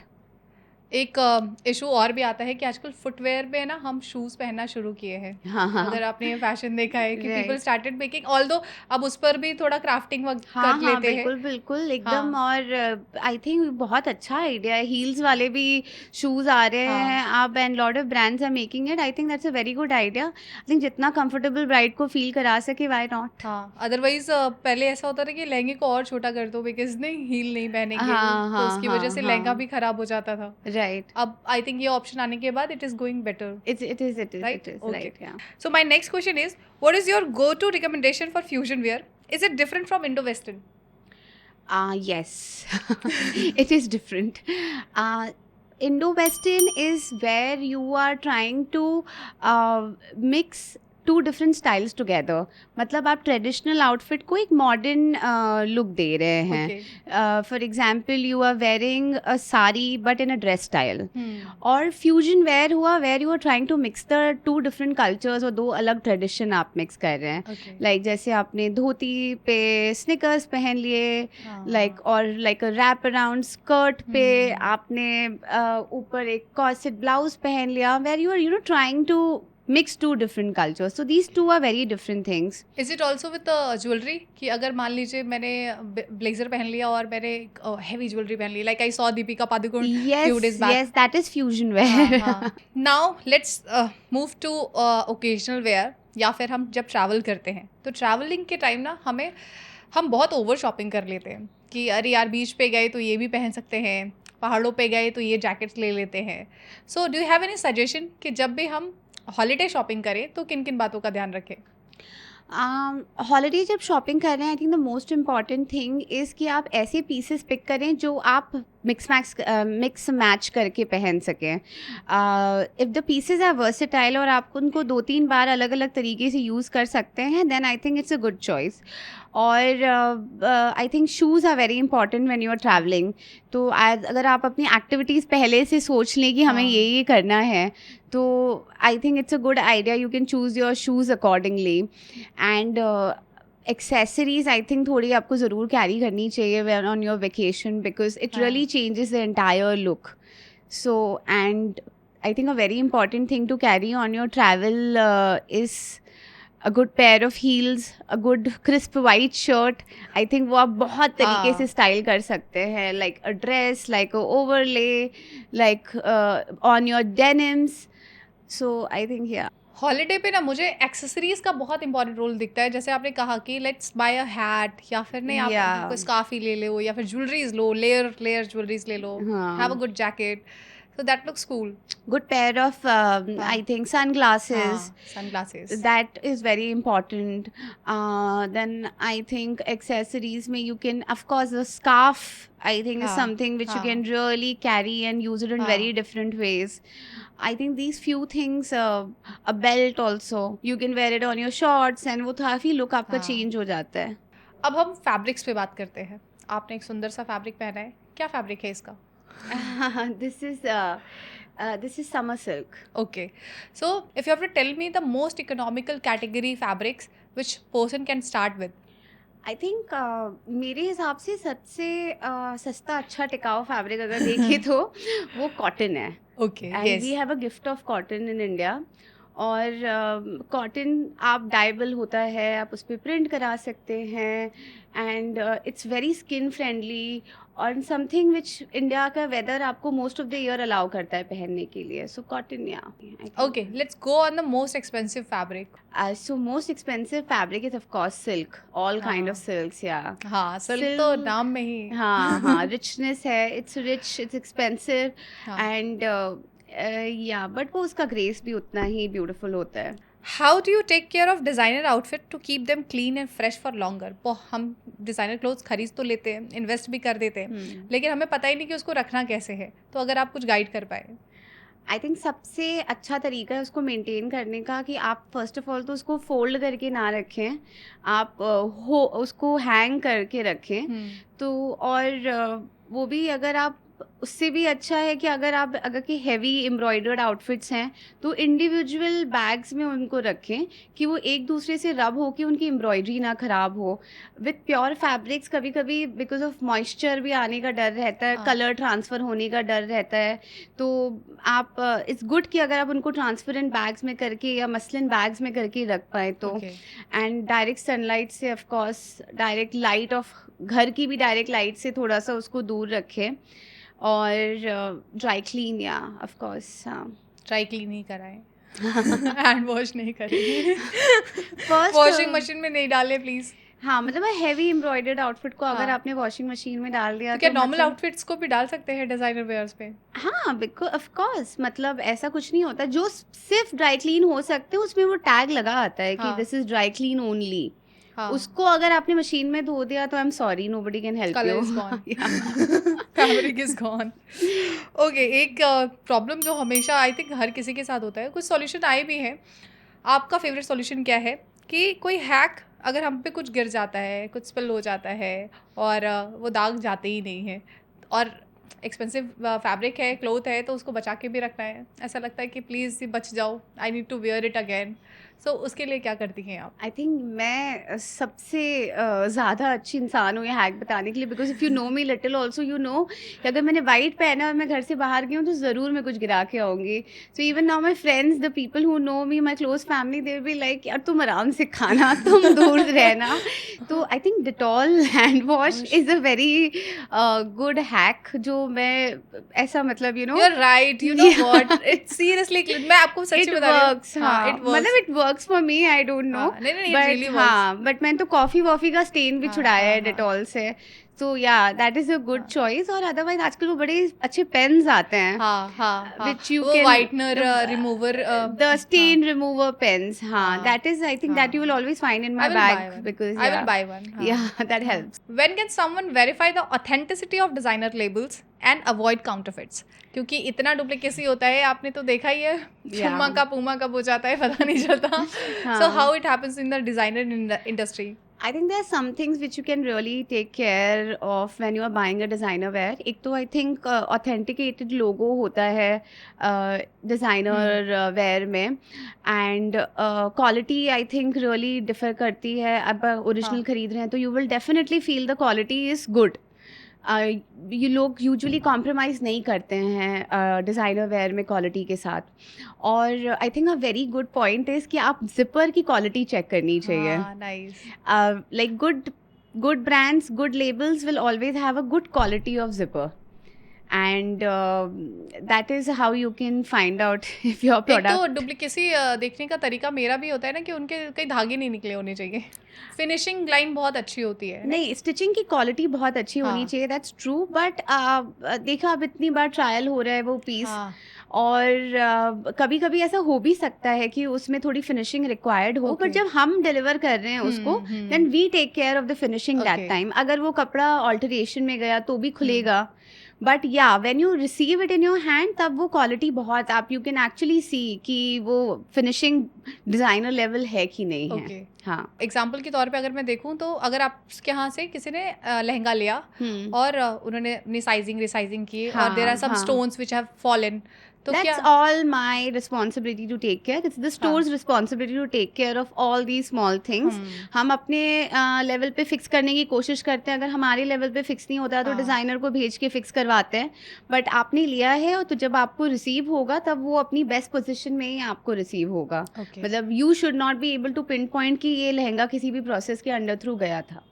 एक इशू और भी आता है कि आजकल फुटवेयर पे है ना हम शूज़ पहनना शुरू किए हैं. हाँ हाँ अगर आपने ये फैशन देखा है कि people right. Started making, although अब उस पर भी थोड़ा क्राफ्टिंग हाँ कर हाँ लेते हैं. बिल्कुल बिल्कुल एकदम. हाँ. और आई थिंक बहुत अच्छा आइडिया है. हील्स वाले भी शूज़ आ रहे हैं हाँ. अब, and lot of brands are making it. I think that's a very good idea. I think जितना कंफर्टेबल ब्राइड को फील करा सके, व्हाई नॉट. हाँ, अदरवाइज पहले ऐसा होता था कि लहंगे को और छोटा कर दो बिकॉज नहीं हील नहीं पहनेंगे, हाँ तो हाँ उसकी वजह से हाँ लहंगा हाँ भी खराब हो जाता था. राइट. अब आई थिंक ये ऑप्शन आने के बाद it is going better. It Right? Is Okay. Right. या So my next question is, what is your go-to recommendation for fusion wear? Is it different from Indo-Western? Yes, it is different. Indo-Western is where you are trying to mix two different styles together. मतलब आप traditional outfit को एक modern look दे रहे हैं. Okay. For example you are wearing a sari but in a dress style. Hmm. और fusion wear हुआ where you are trying to mix the two different cultures, और दो अलग ट्रेडिशन आप मिक्स कर रहे हैं. Okay. लाइक जैसे आपने धोती पे स्निकर्स पहन लिए, हाँ. लाइक और like a wrap around skirt पे आपने ऊपर एक कॉर्सेट ब्लाउज पहन लिया, where you know trying to mix two different cultures. So these two are very different things. Is it also with jewellery कि अगर मान लीजिए मैंने ब्लेजर पहन लिया और मैंने हैवी ज्वेलरी पहन ली, like I saw Deepika Padukone few days back. Yes, that is fusion wear. हाँ. Now let's move to occasional wear. या फिर हम जब ट्रैवल करते हैं तो ट्रैवलिंग के टाइम ना हम बहुत ओवर शॉपिंग कर लेते हैं कि अरे यार बीच पे गए तो ये भी पहन सकते हैं, पहाड़ों पे गए तो ये जैकेट्स ले लेते हैं. So do you have any suggestion कि जब भी हम हॉलीडे शॉपिंग करें तो किन किन बातों का ध्यान रखें? हॉलीडे जब शॉपिंग कर रहे हैं, I think the most important thing is कि आप ऐसे पीसेस पिक करें जो आप मिक्स मैच करके पहन सकें. If the pieces are versatile और आप उनको 2-3 बार अलग अलग तरीके से यूज़ कर सकते हैं, then I think it's a good choice. और I think shoes are very important when you are travelling. तो अगर आप अपनी एक्टिविटीज़ पहले से सोच लें कि हमें हाँ. ये करना है, तो I think it's a good idea. You can choose your shoes accordingly. And accessories I think थोड़ी आपको ज़रूर कैरी करनी चाहिए when on your vacation, because it really changes the entire look. So and I think a very important thing to carry on your travel is a good pair of heels, a good crisp white shirt. I think वो आप बहुत तरीके से style कर सकते हैं, like a dress, like a overlay, like on your denims. So I think yeah. Holiday पे ना मुझे एक्सेसरीज का बहुत इंपॉर्टेंट रोल दिखता है. जैसे आपने कहा कि लेट्स बाय अ हैट, या फिर नहीं आप Yeah. कोई स्कार्फ ही ले लो, या फिर ज्वेलरीज लो, लेयर ज्वेलरीज ले लो, हाँ. Have a good jacket, so that looks cool. Good pair of I think sunglasses. Sunglasses. That is very important. Then I think accessories mein you can, of course, the scarf I think is something which you can really carry and use it in very different ways. I think these few things, a belt also, you can wear it on your shorts and वो काफी look आपका change हो जाता है. अब हम fabrics पे बात करते हैं. आपने एक सुंदर सा फैब्रिक पहना है, क्या फैब्रिक है इसका? This is summer silk. Okay, so if you have to tell me the most economical category fabrics which person can start with. I think मेरे हिसाब से सबसे सस्ता अच्छा टिकाऊ फैब्रिक अगर देखें तो वो कॉटन है. Okay, and yes. We have a gift of cotton in India. और कॉटन आप डाइबल होता है, आप उस पर प्रिंट करा सकते हैं, and it's very skin friendly और समथिंग विच इंडिया का वेदर आपको most of the year allow करता है पहनने के लिए. सो कॉटन या. Okay, let's go on the most expensive fabric. So most expensive fabric is of course silk. All kind of silks. या हाँ, सिल्क तो Silk. नाम में ही. हाँ रिचनेस है. इट्स रिच, इट्स एक्सपेंसिव हाँ. एंड या बट वो उसका ग्रेस भी उतना ही ब्यूटीफुल होता है. How do you take care of designer outfit to keep them clean and fresh for longer? हम डिज़ाइनर क्लोथ्स खरीद तो लेते हैं, इन्वेस्ट भी कर देते हैं, लेकिन हमें पता ही नहीं कि उसको रखना कैसे है। तो अगर आप कुछ गाइड कर पाए। आई थिंक सबसे अच्छा तरीका है उसको मेंटेन करने का कि आप फर्स्ट ऑफ ऑल तो उसको फोल्ड करके ना रखें, आप उसको हैंग करके रखें। तो और वो भी अगर आप उससे भी अच्छा है कि अगर कि हैवी एम्ब्रॉयडर्ड आउटफिट्स हैं तो इंडिविजुअल बैग्स में उनको रखें कि वो एक दूसरे से रब हो कि उनकी एम्ब्रॉयडरी ना ख़राब हो। विथ प्योर फैब्रिक्स कभी कभी बिकॉज ऑफ मॉइस्चर भी आने का डर रहता है, हाँ। कलर ट्रांसफ़र होने का डर रहता है। तो आप इट्स गुड कि अगर आप उनको ट्रांसपेरेंट बैग्स में करके या मसलिन बैग्स में करके रख पाए तो। Okay. एंड डायरेक्ट सनलाइट से of course, direct light of घर की भी डायरेक्ट लाइट से थोड़ा सा उसको दूर रखें। और ड्राई क्लीन या ऑफ कोर्स, हाँ। ड्राई क्लीन ही कराएं, हैंड वॉश नहीं करेंगे, फर्स्ट वॉशिंग मशीन में नहीं डालें प्लीज। हाँ, मतलब हैवी एम्ब्रॉयडर्ड आउटफिट को अगर हाँ। आपने वॉशिंग मशीन में डाल दिया तो क्या नॉर्मल मतलब आउटफिट्स को भी डाल सकते हैं डिजाइनर वेयर्स पे? हाँ, बिकॉज ऑफ कोर्स, मतलब ऐसा कुछ नहीं होता। जो सिर्फ ड्राई क्लीन हो सकते हैं उसमें वो टैग लगा आता है कि हाँ। This is dry clean only. हाँ। उसको अगर आपने मशीन में धो दिया तो I am sorry, nobody can help colour you. Is gone, fabric is gone. Okay, एक प्रॉब्लम जो हमेशा आई थिंक हर किसी के साथ होता है, कुछ सॉल्यूशन आए भी हैं, आपका फेवरेट सॉल्यूशन क्या है? कि कोई हैक अगर हम पे कुछ गिर जाता है, कुछ स्पिल हो जाता है और वो दाग जाते ही नहीं है, और एक्सपेंसिव फैब्रिक है, क्लोथ है, तो उसको बचा के भी रखना है, ऐसा लगता है कि प्लीज़ बच जाओ, I need to wear it again. So उसके लिए क्या करती हैं आप? आई थिंक मैं सबसे ज़्यादा अच्छी इंसान हूँ ये हैक बताने के लिए, because if you know me little also you know कि अगर मैंने वाइट पहना और मैं घर से बाहर गई हूँ तो ज़रूर मैं कुछ गिरा के आऊँगी। So even now my friends, the people who know me, my close family, they be like यार तुम आराम से खाना, तुम दूर रहना। तो I think Dettol hand wash is a very good hack जो मैं ऐसा मतलब you are right, you know what, it's seriously, मैं आपको सच्ची इट बता रही हूँ। वर्क्स। हाँ, इट मतलब it works for me, I don't know. नहीं नहीं, इट बट रियली वर्क्स। हाँ, बट मैंने तो कॉफी वॉफी का स्टेन भी हाँ, छुड़ाया हाँ, है हाँ। डिटॉल से। सो या दैट इज अ गुड हाँ। चॉइस। और अदरवाइज आजकल वो बड़े अच्छे पेन्स आते हैं हाँ हाँ हाँ, विच यू वो can, whitener remover, the stain remover pens. हाँ, हाँ, that is, I think that you will हाँ। Always find in I my will buy bag one. Because I will buy one. या दैट हाँ. Helps. When can someone verify the authenticity of designer labels and avoid counterfeits? क्योंकि इतना duplicacy होता है, आपने तो देखा ही है, पुमा का पूमा कब हो जाता है पता नहीं चलता। So how it happens in the designer industry? I think there are some things which you can really take care of when you are buying a designer wear. एक तो I think authenticated logo होता है designer wear में, and quality I think really differ करती है। अब original हाँ. खरीद रहे हैं तो you will definitely feel the quality is good. ये लोग यूजुअली कॉम्प्रोमाइज़ नहीं करते हैं डिज़ाइनर वेयर में क्वालिटी के साथ। और I think a very good point is कि आप ज़िपर की क्वालिटी चेक करनी चाहिए। हाँ, nice. Like good brands, good labels will always have a good quality of zipper, and that is how you can find out if your एक तो product. Duplicacy देखने का तरीका मेरा भी होता है ना कि उनके कई धागे नहीं निकले होने चाहिए, फिनिशिंग लाइन बहुत अच्छी होती है। नहीं, स्टिचिंग की क्वालिटी बहुत अच्छी होनी हाँ. चाहिए, दैट्स ट्रू। बट देखा, अब इतनी बार ट्रायल हो रहा है वो पीस, हाँ. और कभी कभी ऐसा हो भी सकता है कि उसमें थोड़ी फिनिशिंग रिक्वायर्ड हो, बट Okay. जब हम डिलीवर कर रहे हैं उसको, then we take care of the finishing that Okay. Time. अगर वो कपड़ा ऑल्टरेशन में गया तो भी खुलेगा, बट या when you receive it in your hand तब वो क्वालिटी बहुत, आप यू कैन एक्चुअली सी कि वो फिनिशिंग डिज़ाइनर लेवल है कि नहीं है। Okay. हाँ। एग्जाम्पल के तौर पे अगर मैं देखूं तो अगर आपके यहाँ से किसी ने लहंगा लिया और उन्होंने अपनी साइजिंग रिसाइजिंग की और देयर आर सम हाँ. स्टोन्स व्हिच हैव फॉलन, तो That's क्या? all my responsibility to take care. It's the store's responsibility to take care of all these small things. हम अपने लेवल पे फिक्स करने की कोशिश करते हैं, अगर हमारे लेवल पे फिक्स नहीं होता तो डिज़ाइनर को भेज के फिक्स करवाते हैं। बट आपने लिया है और तो जब आपको रिसीव होगा तब वो अपनी बेस्ट पोजीशन में ही आपको रिसीव होगा। Okay. मतलब you should not be able to pinpoint कि ये लहंगा किसी भी प्रोसेस के अंडर थ्रू गया था।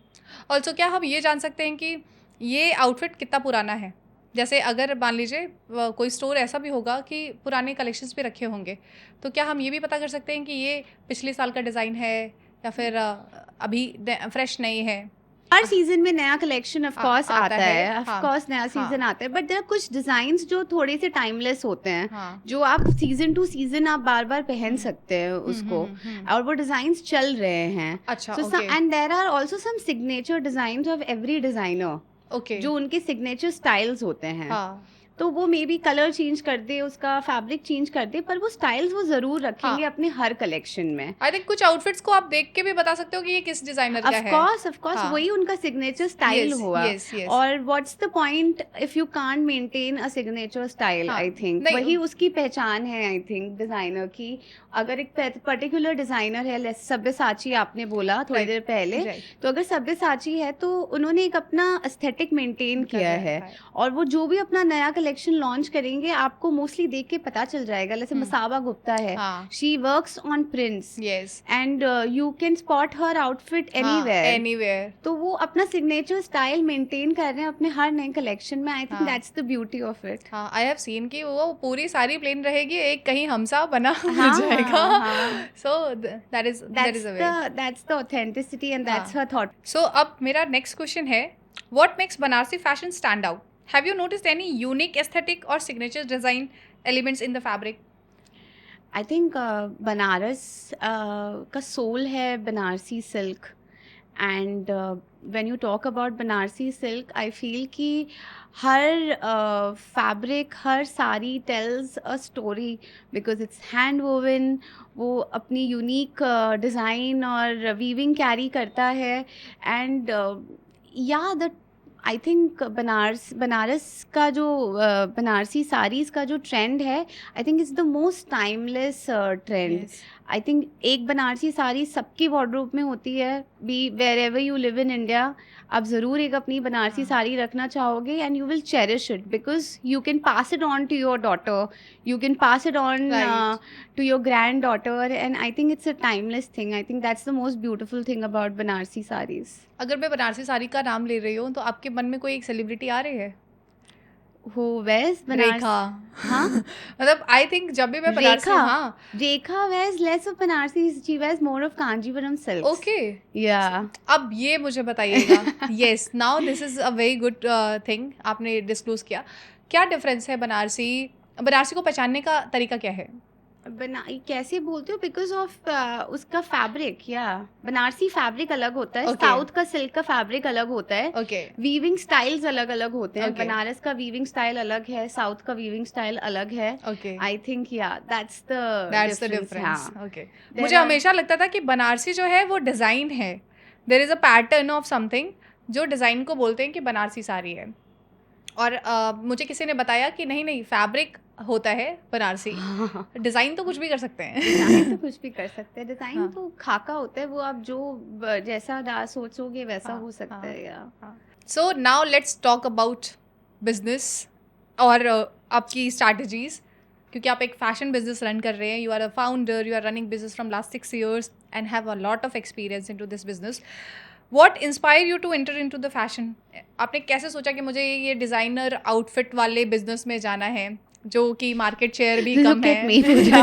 ऑल्सो क्या हम ये जान सकते हैं कि ये आउटफिट कितना पुराना है? जैसे अगर मान लीजिए कोई स्टोर ऐसा भी होगा कि पुराने कलेक्शंस भी रखे होंगे, तो क्या हम ये भी पता कर सकते हैं कि ये पिछले साल का डिज़ाइन है या फिर अभी फ्रेश नहीं है? हर सीजन में नया कलेक्शन ऑफ कोर्स आता है, ऑफ हाँ, कोर्स नया सीजन आता है, बट देयर आर कुछ डिजाइन्स जो थोड़े से टाइमलेस होते हैं, हाँ, जो आप सीजन टू सीजन आप बार बार पहन सकते हैं उसको, और वो डिजाइन्स चल रहे हैं. अच्छा, So okay, and there are also some signature designs of every designer, okay, जो उनके सिग्नेचर स्टाइल्स होते हैं. हाँ, तो वो मे बी कलर चेंज कर दे, उसका फैब्रिक चेंज कर दे, पर वो स्टाइल्स वो जरूर रखेंगे हाँ. अपने हर कलेक्शन में. आई थिंक कुछ आउटफिट्स को आप देख के भी बता सकते हो कि ये किस डिजाइनर का है. ऑफ कोर्स हाँ. वही उनका सिग्नेचर स्टाइल Yes, हुआ. yes, yes. और what's the point if you can't maintain a signature style. हाँ, आई थिंक नहीं, वही उसकी पहचान है. आई थिंक डिजाइनर की, अगर एक पर्टिकुलर डिजाइनर है, सब्यसाची आपने बोला थोड़ी Right, देर पहले, right. तो अगर सब्यसाची है तो उन्होंने एक अपना एस्थेटिक मेंटेन कर किया रहा है, और वो जो भी अपना नया कलेक्शन लॉन्च करेंगे आपको मोस्टली देख के पता चल जाएगा. जैसे मसाबा गुप्ता है, हाँ, she works on prints, yes, and you can spot her outfit anywhere. anywhere. तो वो अपना सिग्नेचर स्टाइल मेंटेन कर रहे हैं अपने हर नए कलेक्शन में. आई थिंक हाँ. That's the beauty of it. हाँ, आई हैव सीन कि वो पूरी सारी प्लेन रहेगी, एक कहीं हमसा बना हाँ, जाएगा. हाँ. So that is a way. That's the authenticity and that's हाँ. her thought. सो अब मेरा नेक्स्ट क्वेश्चन है, what makes Banarasi fashion stand out? Have you noticed any unique aesthetic or signature design elements in the fabric? I think Banaras का soul है Banarasi silk. And when you talk about Banarasi silk, I feel कि हर fabric, हर sari tells a story, because it's hand woven. वो अपनी unique design और weaving carry करता है. एंड या द आई थिंक बनारस का जो बनारसी साड़ीज़ का जो ट्रेंड है, I think it's the most timeless trend. I think एक बनारसी साड़ी सबकी वार्डरोब में होती है. Be wherever you live in India, आप ज़रूर एक अपनी बनारसी हाँ. साड़ी रखना चाहोगे, and you will cherish it because you can pass it on to your daughter, you can pass it on Right. to your granddaughter, and I think it's a timeless thing. I think that's the most beautiful thing about Banarsi sarees. अगर मैं बनारसी साड़ी का नाम ले रही हूँ तो आपके मन में कोई एक सेलिब्रिटी आ रही है? Who wears Banarsi? रेखा. हाँ? मतलब आई थिंक जब भी मैं बनारसी, Rekha? हाँ, Rekha wears less of Banarsi. She wears more of Kanjivaram silks. Okay. Yeah. अब ये मुझे बताइएगा. Yes, now this is a very good thing आपने डिस्क्लोज किया. क्या डिफरेंस है बनारसी को पहचानने का तरीका क्या है? कैसे बोलते हो? बिकॉज ऑफ उसका फैब्रिक. या बनारसी फैब्रिक अलग होता है, Okay. साउथ का सिल्क का फैब्रिक अलग होता है, ओके, वीविंग स्टाइल्स अलग अलग होते हैं. Okay. बनारस का वीविंग स्टाइल अलग है, साउथ का वीविंग स्टाइल अलग है. ओके, आई थिंक या that's that's the the difference. Okay, There मुझे are- हमेशा लगता था कि बनारसी जो है वो डिज़ाइन है, there is a pattern of something जो डिज़ाइन को बोलते हैं कि बनारसी साड़ी है. और मुझे किसी ने बताया कि नहीं फैब्रिक होता है बनारसी, डिज़ाइन तो कुछ भी कर सकते हैं. डिजाइन तो कुछ भी कर सकते हैं. डिजाइन हाँ. तो खाका होता है, वो आप जो जैसा सोचोगे वैसा हाँ, हो सकता हाँ. है. या so now let's talk about business और आपकी स्ट्रैटेजीज, क्योंकि आप एक फैशन बिजनेस रन कर रहे हैं. You are a founder, you are running business from last 6 years and have a lot of experience in to this business. What inspire you to enter in to the fashion? आपने कैसे सोचा कि मुझे ये designer outfit वाले business में जाना है, जो कि मार्केट शेयर भी कम Look है? at me, Pooja.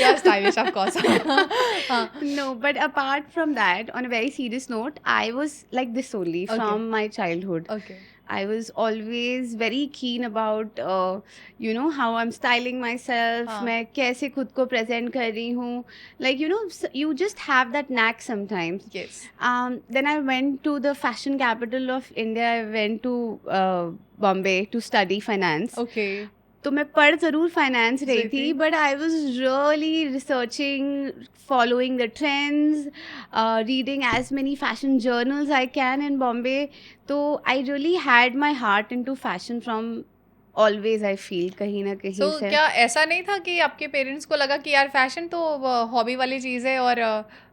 Yeah, stylish, of course. हाँ. No, but apart from that, on a very serious note, I was like this only Okay. from my childhood. Okay. I was always very keen about, how I'm styling myself. हाँ. मैं कैसे खुद को present कर रही हूँ. Like, you just have that knack sometimes. Yes. Then I went to the fashion capital of India. I went to Bombay to study finance. Okay. तो मैं पढ़ ज़रूर फाइनेंस रही सही थी, थी. But I was really researching, following the trends, reading as many fashion journals I can in Bombay. तो I really had my heart into fashion from always. I feel कहीं ना कहीं So, से. क्या ऐसा नहीं था कि आपके पेरेंट्स को लगा कि यार फैशन तो हॉबी वाली चीज़ है और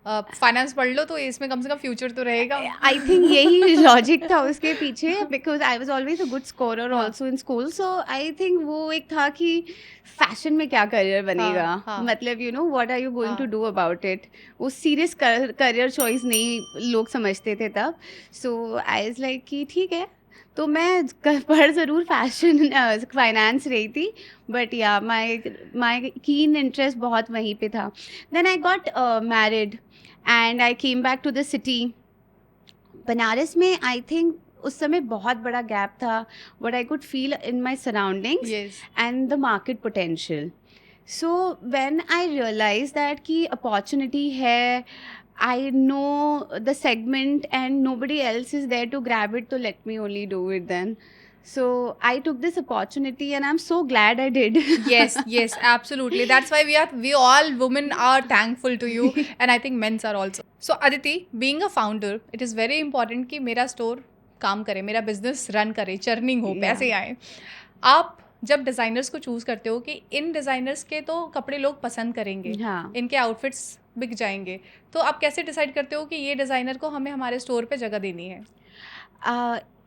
फाइनेंस पढ़ लो तो इसमें कम से कम फ्यूचर तो रहेगा? आई थिंक यही लॉजिक था उसके पीछे, because I was always a good scorer हाँ. Also in school. So I think वो एक था कि फैशन में क्या करियर बनेगा. हाँ. मतलब what are you going to हाँ. Do about it. वो सीरियस करियर चॉइस नहीं लोग समझते थे तब. सो आई वाज लाइक कि ठीक है. तो मैं पढ़ ज़रूर फैशन फाइनेंस रही थी, बट या माई कीन इंटरेस्ट बहुत वहीं पे था. Then I got married and I came back to the city. Banaras में आई थिंक उस समय बहुत बड़ा गैप था, what I could feel in my surroundings Yes. and the market potential. So when I realized that कि opportunity है, I know the segment and nobody else is there to grab it, so let me only do it then. So I took this opportunity and I'm so glad I did. Yes, absolutely. That's why we all women are thankful to you, and I think men's are also. So Aditi, being a founder, it is very important कि मेरा store काम करे, मेरा business run करे, churning हो, Yeah. पैसे आए. आप जब डिज़ाइनर्स को चूज़ करते हो कि इन डिज़ाइनर्स के तो कपड़े लोग पसंद करेंगे, हाँ. इनके आउटफिट्स बिक जाएंगे, तो आप कैसे डिसाइड करते हो कि ये डिज़ाइनर को हमें हमारे स्टोर पे जगह देनी है?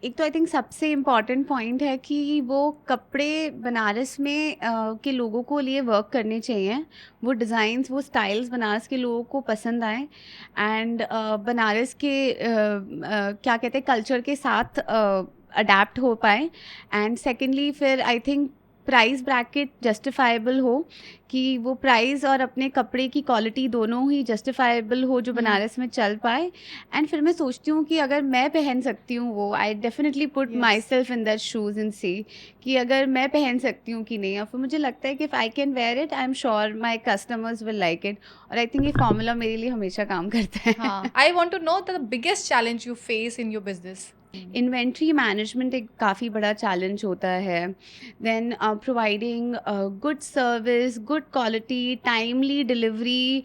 एक तो आई थिंक सबसे इम्पॉर्टेंट पॉइंट है कि वो कपड़े बनारस में के लोगों को लिए वर्क करने चाहिए, वो डिज़ाइंस, वो स्टाइल्स बनारस के लोगों को पसंद आए एंड बनारस के क्या कहते हैं कल्चर के साथ अडेप्ट हो पाए. एंड सेकेंडली फिर I think price bracket justifiable हो, कि वो प्राइस और अपने कपड़े की क्वालिटी दोनों ही जस्टिफाइबल हो जो बनारस में चल पाए. एंड फिर मैं सोचती हूँ कि अगर मैं पहन सकती हूँ वो, I definitely put Yes. Myself in that shoes and see कि अगर मैं पहन सकती हूँ कि नहीं. और फिर मुझे लगता है कि if I can wear it, I am sure my customers will like it. और आई थिंक ये फॉर्मूला मेरे लिए हमेशा काम करता है. हाँ, I want to know the biggest challenge you face in your business. Inventory management एक काफ़ी बड़ा चैलेंज होता है. Then providing good service, good quality, timely delivery,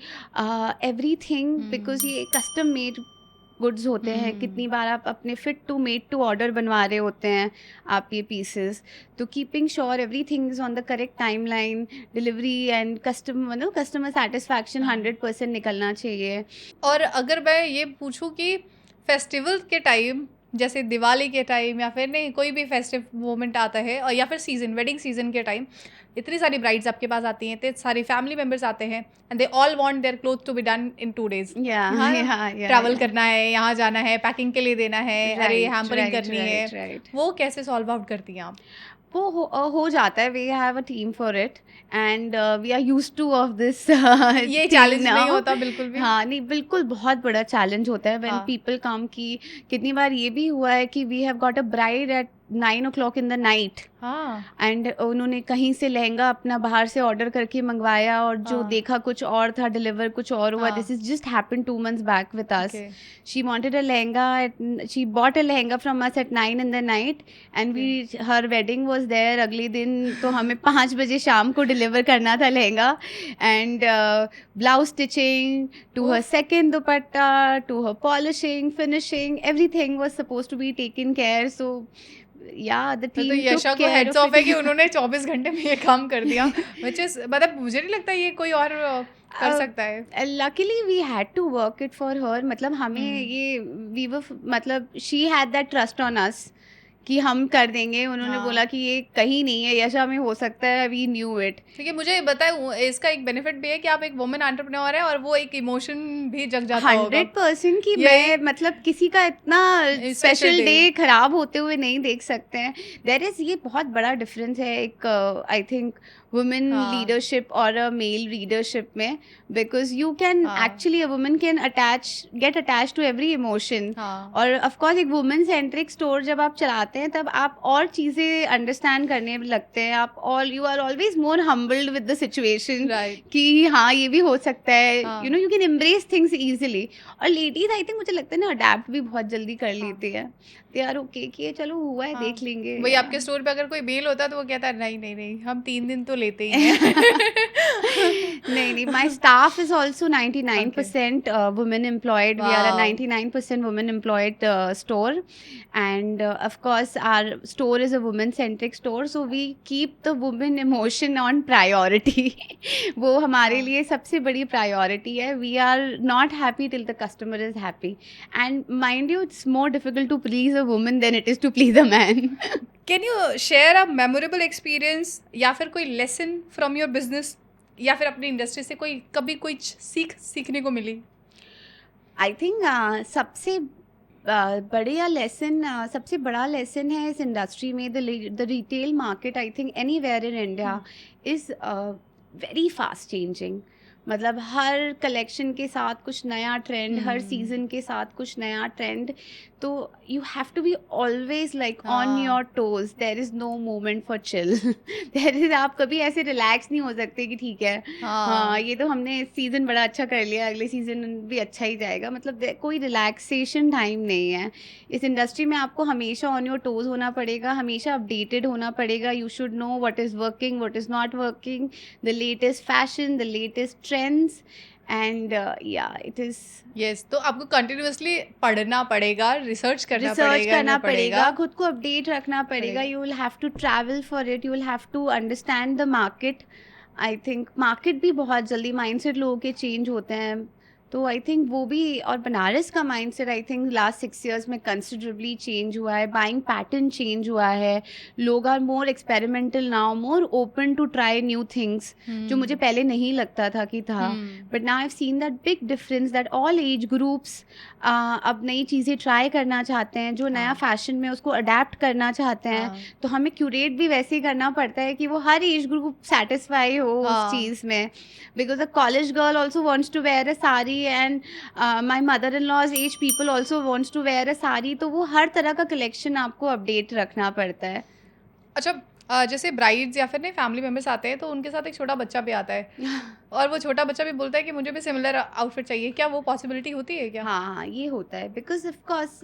everything, because ये कस्टम मेड गुड्स होते हैं. कितनी बार आप अपने fit to made to order बनवा रहे होते हैं आप ये पीसेस. तो keeping sure everything is on the correct time line, delivery and customer satisfaction 100% निकलना चाहिए. और अगर मैं ये पूछूं कि फेस्टिवल के टाइम, जैसे दिवाली के टाइम या फिर नहीं कोई भी फेस्टिव मोमेंट आता है, और या फिर सीजन, वेडिंग सीजन के टाइम, इतनी सारी ब्राइड्स आपके पास आती हैं, इतने सारे फैमिली मेम्बर्स आते हैं, and they all want their cloth to be done in 2 days. Travel करना है, यहाँ जाना है, पैकिंग के लिए देना है, अरे हैम्परिंग करनी है. वो कैसे सॉल्व आउट करती हैं आप? वो हो जाता है. We have a team for it and we are used to of this. ये चैलेंज नहीं होता बिल्कुल भी. हाँ नहीं, बिल्कुल बहुत बड़ा चैलेंज होता है व्हेन पीपल कम. की कितनी बार ये भी हुआ है कि we have got a bride at 9 o'clock in the night. एंड उन्होंने कहीं से लहंगा अपना बाहर से ऑर्डर करके मंगवाया और जो देखा कुछ और था, डिलीवर कुछ और हुआ. This is just happen 2 months back with us. She wanted a lehenga, she bought a lehenga from us at 9 in the night and we, her wedding was there अगले दिन, तो हमें 5 बजे शाम को डिलीवर करना था lehenga. And blouse stitching to her second dupatta to her polishing, finishing, everything was supposed to be taken care. So yeah, the team तो यशा took को care हेड्स of ऑफ है it. कि उन्होंने 24 घंटे में ये काम कर दिया, which is, मतलब मुझे नहीं लगता ये कोई और कर सकता है. Luckily we had to work it for her. मतलब हमें ये we were, मतलब she had that trust on us कि हम कर देंगे. उन्होंने बोला कि ये कहीं नहीं है, यशा में हो सकता है, वी न्यू इट. ठीक है, मुझे बताए इसका एक बेनिफिट भी है कि आप एक वुमेन एंटरप्रेन्योर है और वो एक इमोशन भी जग जाता होगा. 100% कि मैं मतलब किसी का इतना स्पेशल डे खराब होते हुए नहीं देख सकते हैं. देयर इज, ये बहुत बड़ा डिफरेंस है एक आई थिंक वुमेन लीडरशिप और अ मेल लीडरशिप में, because you can actually, a woman can get attach to every emotion. और ऑफकोर्स एक वुमेन सेंट्रिक स्टोर जब आप चलाते हैं तब आप और चीज़ें अंडरस्टैंड करने लगते हैं. आप you are always more humbled with the situation कि हाँ ये भी हो सकता है. You know, you can embrace things easily. और लेडीज आई थिंक मुझे लगता है ना अडेप्ट भी बहुत जल्दी कर लेती है. दे आर ओके कि ये चलो हुआ है, देख लेंगे. वही आपके स्टोर पे अगर कोई मेल होता है तो वो कहता है नहीं नहीं नहीं, हम 3 दिन तो लेते ही हैं. नहीं, my staff is also 99% women employed. We are a 99% women employed store, and of course our store is a women centric store, so we keep the women emotion on priority. वो हमारे लिए सबसे बड़ी priority है. We are not happy till the customer is happy, and mind you, it's more difficult to please a woman than it is to please a man. Can you share a memorable experience या फिर कोई lesson from your business या फिर अपनी industry से कोई कभी कोई सीखने को मिली? आई थिंक सबसे बढ़िया लेसन, सबसे बड़ा लेसन है इस इंडस्ट्री में. The retail market I think anywhere in India is very fast changing. मतलब हर कलेक्शन के साथ कुछ नया ट्रेंड, हर सीज़न के साथ कुछ नया ट्रेंड. तो you have to be always like on हाँ। your toes. There is no moment for chill. there is, आप कभी ऐसे रिलैक्स नहीं हो सकते कि ठीक है हाँ ये तो हमने इस सीज़न बड़ा अच्छा कर लिया, अगले सीज़न भी अच्छा ही जाएगा, मतलब कोई रिलैक्सेशन टाइम नहीं है इस इंडस्ट्री में। आपको हमेशा ऑन योर टोज होना पड़ेगा, हमेशा अपडेटेड होना पड़ेगा। You should know what is working, what is not working, the latest fashion, the latest trends, and या इट इज़ यस, तो आपको कंटिन्यूअसली पढ़ना पड़ेगा, रिसर्च करना रिसर्च पड़ेगा, करना पड़ेगा, पड़ेगा। खुद को अपडेट रखना पड़ेगा। You will have to travel for it, you will have to understand the market. I think market भी बहुत जल्दी, माइंडसेट लोगों के चेंज होते हैं, तो आई थिंक वो भी, और बनारस का mindset I think last 6 years में कंसिडरेबली चेंज हुआ है, बाइंग पैटर्न चेंज हुआ है, लोग are more experimental now, more open to try new things, जो मुझे पहले नहीं लगता था कि था। But now I have seen that big difference that all age groups अब नई चीज़ें ट्राई करना चाहते हैं, जो नया हाँ। फैशन में उसको अडेप्ट करना चाहते हैं। हाँ। तो हमें क्यूरेट भी वैसे ही करना पड़ता है कि वो हर एज ग्रुप सेटिस्फाई हो हाँ। उस चीज़ में, because a college girl also wants to wear a sari, and my mother in law's age people also wants to wear a sari, तो वो हर तरह का कलेक्शन आपको अपडेट रखना पड़ता है। अच्छा, जैसे ब्राइड्स या फिर नहीं फैमिली मेम्बर्स आते हैं तो उनके साथ एक छोटा बच्चा भी आता है और वो छोटा बच्चा भी बोलता है कि मुझे भी सिमिलर आउटफिट चाहिए, क्या वो पॉसिबिलिटी होती है क्या? हाँ ये होता है, because of course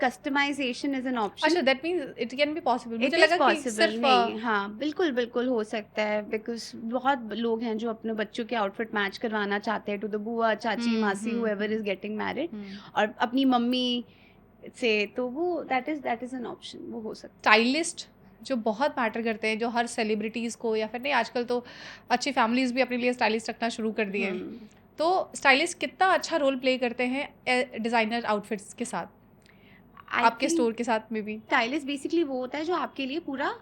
customization is an option. अच्छा, that means it can be possible. It मुझे इज़ लगा कि पॉसिबल, सिर्फ नहीं हाँ बिल्कुल बिल्कुल हो सकता है, बिकॉज बहुत लोग हैं जो अपने बच्चों के आउटफिट मैच करवाना चाहते हैं टू द बुआ, चाची, मासी, हुएवर इज गेटिंग मैरिड, और अपनी मम्मी से, तो वो दैट इज एन ऑप्शन, वो हो सकता स्टाइलिस्ट जो बहुत मैटर करते हैं, जो हर सेलिब्रिटीज़ को या फिर नहीं, आजकल तो अच्छी फैमिलीज भी अपने लिए स्टाइलिस्ट रखना शुरू कर दिए है। हैं। तो स्टाइलिस्ट कितना अच्छा रोल प्ले करते हैं डिज़ाइनर आउटफिट्स के साथ, आपके स्टोर के साथ में भी? स्टाइलिस्ट बेसिकली वो होता है जो आपके लिए पूरा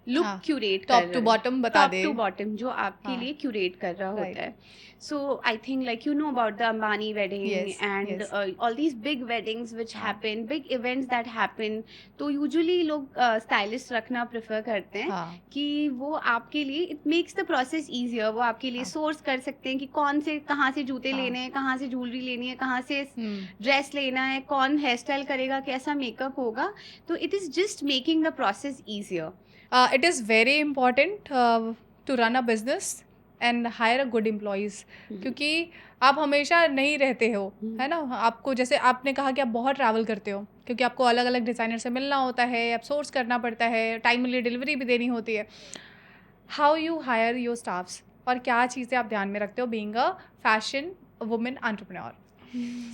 लुक हाँ, क्यूरेट कर टॉप रहा टू है, बॉटम बता टॉप दे। टू बॉटम जो आपके हाँ, लिए क्यूरेट कर रहा राइट। होता है। So I think like you know about the Ambani wedding Yes, and yes. All these big weddings which हाँ। Happen, big events that happen, तो यूजुअली लोग स्टाइलिस्ट रखना प्रेफर करते हैं हाँ, कि वो आपके लिए, it makes the process easier, वो आपके लिए हाँ। सोर्स कर सकते हैं कि कौन से, कहाँ से जूते हाँ। लेने हैं, कहाँ से ज्वेलरी लेनी है, कहाँ से हम्म, ड्रेस लेना है, कौन हेयर स्टाइल करेगा, कैसा मेकअप होगा, तो it is just making the process easier. it is very important to run a business and hire a good employees, क्योंकि आप हमेशा नहीं रहते हो, है ना? आपको, जैसे आपने कहा कि आप बहुत ट्रैवल करते हो क्योंकि आपको अलग अलग डिज़ाइनर से मिलना होता है, आप सोर्स करना पड़ता है, टाइमली डिलीवरी भी देनी होती है। How you hire your staffs, और क्या चीज़ें आप ध्यान में रखते हो being a fashion women entrepreneur?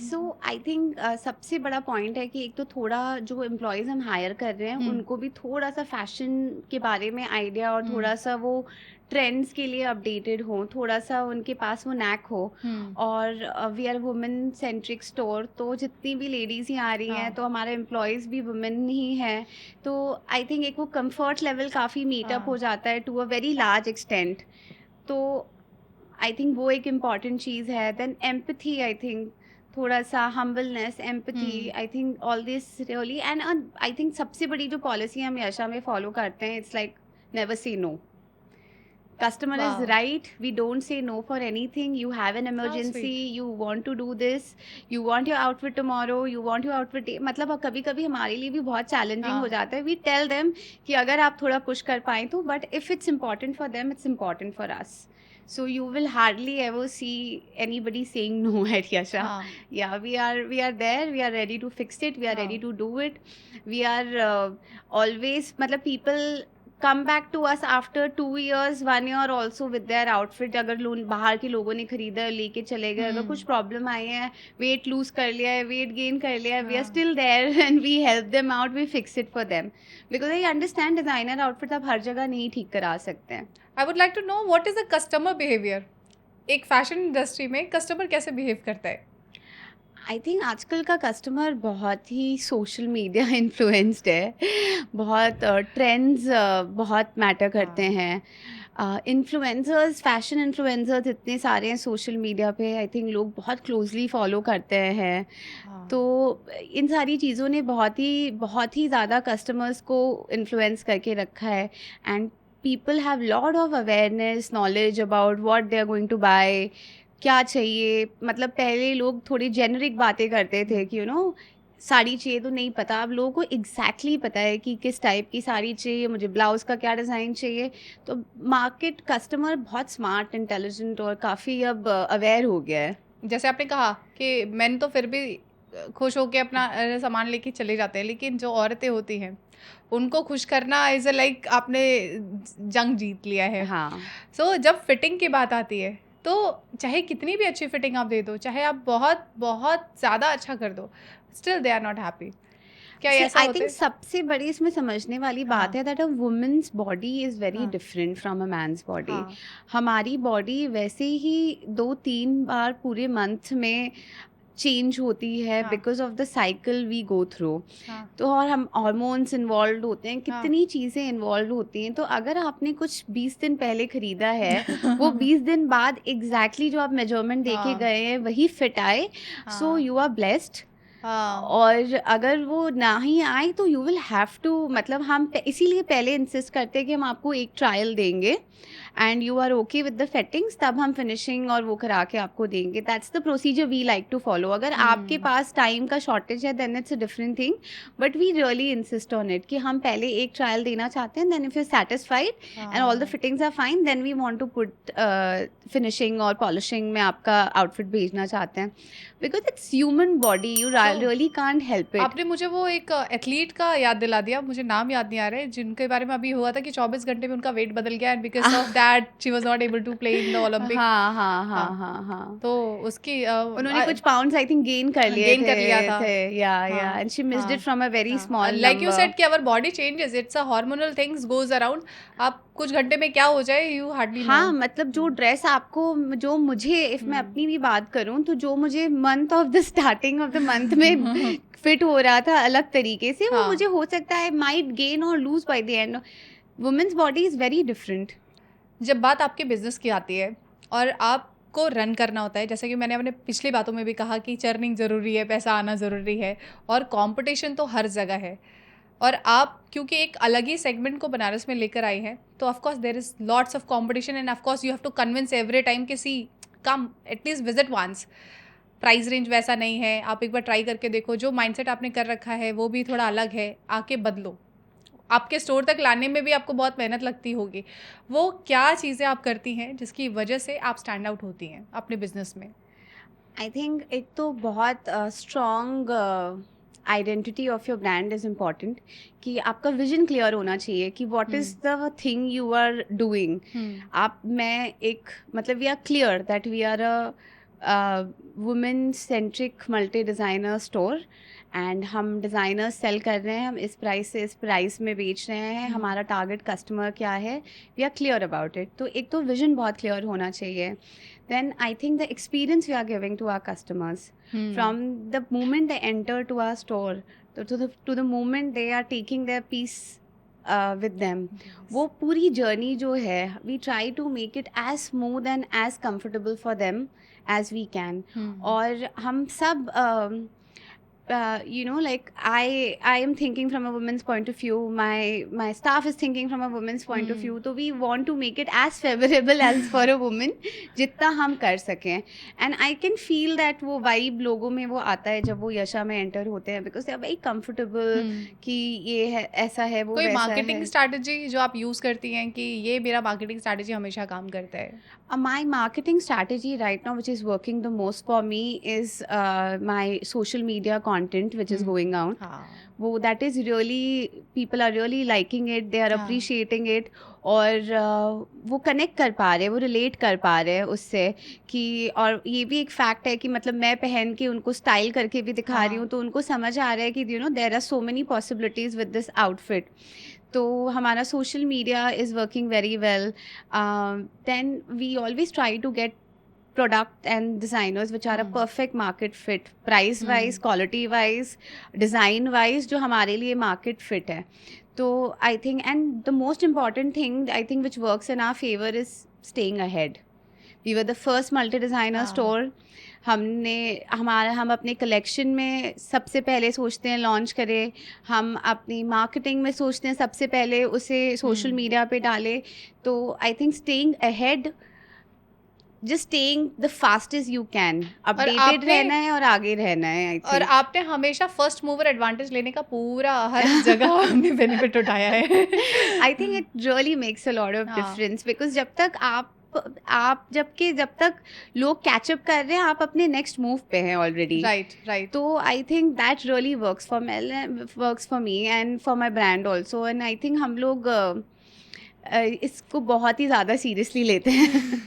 So I think सबसे बड़ा पॉइंट है कि एक तो थोड़ा जो एम्प्लॉयज़ हम हायर कर रहे हैं उनको भी थोड़ा सा फैशन के बारे में आइडिया, और थोड़ा सा वो ट्रेंड्स के लिए अपडेटेड हो, थोड़ा सा उनके पास वो नैक हो। और we are women centric store, तो जितनी भी लेडीज़ ही आ रही हैं हाँ। तो हमारे एम्प्लॉयज़ भी वुमेन ही हैं, तो आई थिंक एक वो कंफर्ट लेवल काफ़ी मीटअप हाँ। हो जाता है to a very large extent. तो आई थिंक वो एक इम्पॉर्टेंट चीज़ है। देन एम्पथी, आई थिंक थोड़ा सा humbleness, empathy, I think all this really, and I think सबसे बड़ी जो पॉलिसी हम यशा में फॉलो करते हैं, it's like never say no. Customer Wow. is right, we don't say no for anything. You have an emergency, sweet. you want to do this, you want your outfit tomorrow, you want your outfit, मतलब कभी कभी हमारे लिए भी बहुत challenging हाँ। हो जाता है। We tell them कि अगर आप थोड़ा पुश कर पाएँ तो, but if it's important for them, it's important for us. So you will hardly ever see anybody saying no at Yasha. हाँ। Yeah, we are there, we are ready to fix it, we are ready हाँ। to do it. We are always, मतलब people come back to us after 2 years, 1 year also with their outfit. अगर बाहर के लोगों ने खरीदा, लेके चले गए, अगर कुछ प्रॉब्लम आई है, वेट लूज कर लिया है, वेट गेन कर लिया है, we are still there and we help them out, we fix it for them, because I understand designer outfit आप हर जगह नहीं ठीक करा सकते हैं। I would like to know what is the customer behaviour, एक फैशन इंडस्ट्री में कस्टमर कैसे बिहेव करता है? आई थिंक आजकल का कस्टमर बहुत ही सोशल मीडिया इन्फ्लुएंस्ड है, बहुत ट्रेंड्स बहुत मैटर करते हैं। इन्फ्लुएंसर्स, फैशन इन्फ्लुएंसर्स इतने सारे हैं सोशल मीडिया पे, आई थिंक लोग बहुत क्लोजली फॉलो करते हैं। तो इन सारी चीज़ों ने बहुत ही ज़्यादा कस्टमर्स को इन्फ्लुएंस करके रखा है, and people have lot of awareness, knowledge about what they are going to buy, क्या चाहिए। मतलब पहले लोग थोड़ी जेनरिक बातें करते थे कि यू नो साड़ी चाहिए तो नहीं पता, अब लोगों को एग्जैक्टली पता है कि किस टाइप की साड़ी चाहिए, मुझे ब्लाउज़ का क्या डिज़ाइन चाहिए। तो मार्केट कस्टमर बहुत स्मार्ट, इंटेलिजेंट और काफ़ी अब अवेयर हो गया है। जैसे आपने कहा कि मेन तो फिर भी खुश होके अपना सामान लेके चले जाते हैं, लेकिन जो औरतें होती हैं उनको खुश करना इज़ लाइक आपने जंग जीत लिया है। हाँ। सो जब फिटिंग की बात आती है तो चाहे कितनी भी अच्छी फिटिंग आप दे दो, चाहे आप बहुत बहुत ज़्यादा अच्छा कर दो, still they are not happy. क्या ये ऐसा आई होता थिंक है? सबसे बड़ी इसमें समझने वाली बात हाँ, है that a women's body is very हाँ, different from a man's body. हाँ, हमारी बॉडी वैसे ही 2-3 बार पूरे मंथ में चेंज होती है हाँ, because of the cycle we go through. हाँ, तो और हम हार्मोन्स इन्वॉल्व होते हैं, हाँ। कितनी चीज़ें इन्वॉल्व होती हैं। तो अगर आपने कुछ 20 दिन पहले खरीदा है, वो 20 दिन बाद एग्जैक्टली जो आप मेजरमेंट दे के हाँ, गए हैं वही फिट आए, सो हाँ, यू आर ब्लेस्ड। हाँ, और अगर वो ना ही आए तो यू विल हैव टू, मतलब हम इसीलिए पहले इंसिस्ट करते हैं कि हम आपको एक ट्रायल देंगे and you are okay with the fittings, तब हम फिनिशिंग और वो करा के आपको देंगे। That's the procedure we like to follow. अगर आपके पास टाइम का शॉर्टेज है then it's a different thing, but we really insist on it कि हम पहले एक ट्रायल देना चाहते हैं, then if you satisfied and all the हाँ। Fittings are fine, then we want to put finishing और पॉलिशिंग में आपका आउटफिट भेजना चाहते हैं, because it's human body, you So, really can't help it. आपने मुझे वो एक एथलीट का याद दिला दिया, मुझे नाम याद नहीं आ रहा है, जिनके बारे में अभी हुआ था कि 24 घंटे में उनका वेट बदल गया and because of that she was not able to play in the Olympic. हाँ हाँ हाँ हाँ, हाँ हाँ, तो उसकी उन्होंने कुछ पाउंड्स आई थिंक गेन कर लिए गेन थे कर लिया था। या हाँ, एंड शी मिस्ड इट हाँ, फ्रॉम अ वेरी हाँ। Small like you number. Said कि our body changes, it's a hormonal things goes around. आप कुछ घंटे में क्या हो जाए यू हार्डली नो। हाँ, मतलब जो ड्रेस आपको, जो मुझे, इफ मैं अपनी भी बात करूं तो जो मुझे month of the starting of the month में फिट हो रहा था अलग तरीके से, वो हाँ। मुझे हो सकता है माइट गेन और lose by the end. Women's body is very different. जब बात आपके बिजनेस की आती है और आपको रन करना होता है, जैसे कि मैंने अपने पिछली बातों में भी कहा कि चर्निंग ज़रूरी है, पैसा आना ज़रूरी है और कंपटीशन तो हर जगह है। और आप क्योंकि एक अलग ही सेगमेंट को बनारस में लेकर आई हैं, तो of course there is lots of competition and of course you have to convince every time कि see come at least visit once. Price range वैसा नहीं है, आप एक बार ट्राई करके देखो, जो माइंडसेट आपने कर रखा है वो भी थोड़ा अलग है, आके बदलो। आपके स्टोर तक लाने में भी आपको बहुत मेहनत लगती होगी। वो क्या चीज़ें आप करती हैं जिसकी वजह से आप स्टैंड आउट होती हैं अपने बिजनेस में? आई थिंक एक तो बहुत strong identity of your brand is important, कि आपका विजन क्लियर होना चाहिए कि what is the thing you are doing. आप, मैं एक, मतलब we are clear that we are a women centric multi designer store and हम डिज़ाइनर सेल कर रहे हैं, हम इस प्राइस से इस प्राइस में बेच रहे हैं, हमारा टारगेट कस्टमर क्या है, we are clear about it. तो एक तो विजन बहुत क्लियर होना चाहिए। then I think the experience we are giving to our customers from the moment they enter to our store to the moment they are taking their piece with them, वो पूरी journey जो है, we try to make it as smooth and as comfortable for them as we can। और हम सब like I am thinking from a woman's point of view, my staff is thinking from a woman's point of view, तो we want to make it as favorable as for a woman जितना हम कर सकें। and I can feel that वो vibe लोगों में वो आता है जब वो यशा में enter होते हैं, because they are very comfortable कि ये है, ऐसा है, वो कोई वैसा मार्केटिंग है। स्ट्रैटेजी जो आप यूज़ करती हैं कि ये मेरा मार्केटिंग स्ट्रैटेजी हमेशा काम करता है? My marketing strategy right now, which is working the most for me, is my social media content, which is going out. हाँ, वो that is really, people are really liking it, they are हाँ, appreciating it। और वो connect कर पा रहे हैं, वो रिलेट कर पा रहे हैं उससे कि, और ये भी एक फैक्ट है कि मतलब मैं पहन के उनको स्टाइल करके भी दिखा रही हूँ, तो उनको समझ आ रहा है कि there are so many possibilities with this outfit. तो हमारा social media is working very well. Then we always try to get product and designers which are a perfect market fit, price wise, quality wise, design wise, जो हमारे लिए market fit है। तो I think, and the most important thing I think which works in our favor is staying ahead. We were the first multi designer store। हम अपने collection में सबसे पहले सोचते हैं लॉन्च करें, हम अपनी मार्केटिंग में सोचते हैं सबसे पहले उसे सोशल मीडिया पे डालें। तो I think staying ahead just staying the fastest you can, updated आपने- रहना है और आगे रहना है, I और think. आपने हमेशा फर्स्ट मूवर एडवांटेज लेने का पूरा हर जगह में बेनिफिट उठाया है. I think it really makes a lot of हाँ. difference because जब तक जब तक लोग कैचअप कर रहे हैं, आप अपने नेक्स्ट मूव पे हैं ऑलरेडी. राइट. तो I think that really works for me and for my brand also. And I think हम लोग इसको बहुत ही ज़्यादा सीरियसली लेते हैं.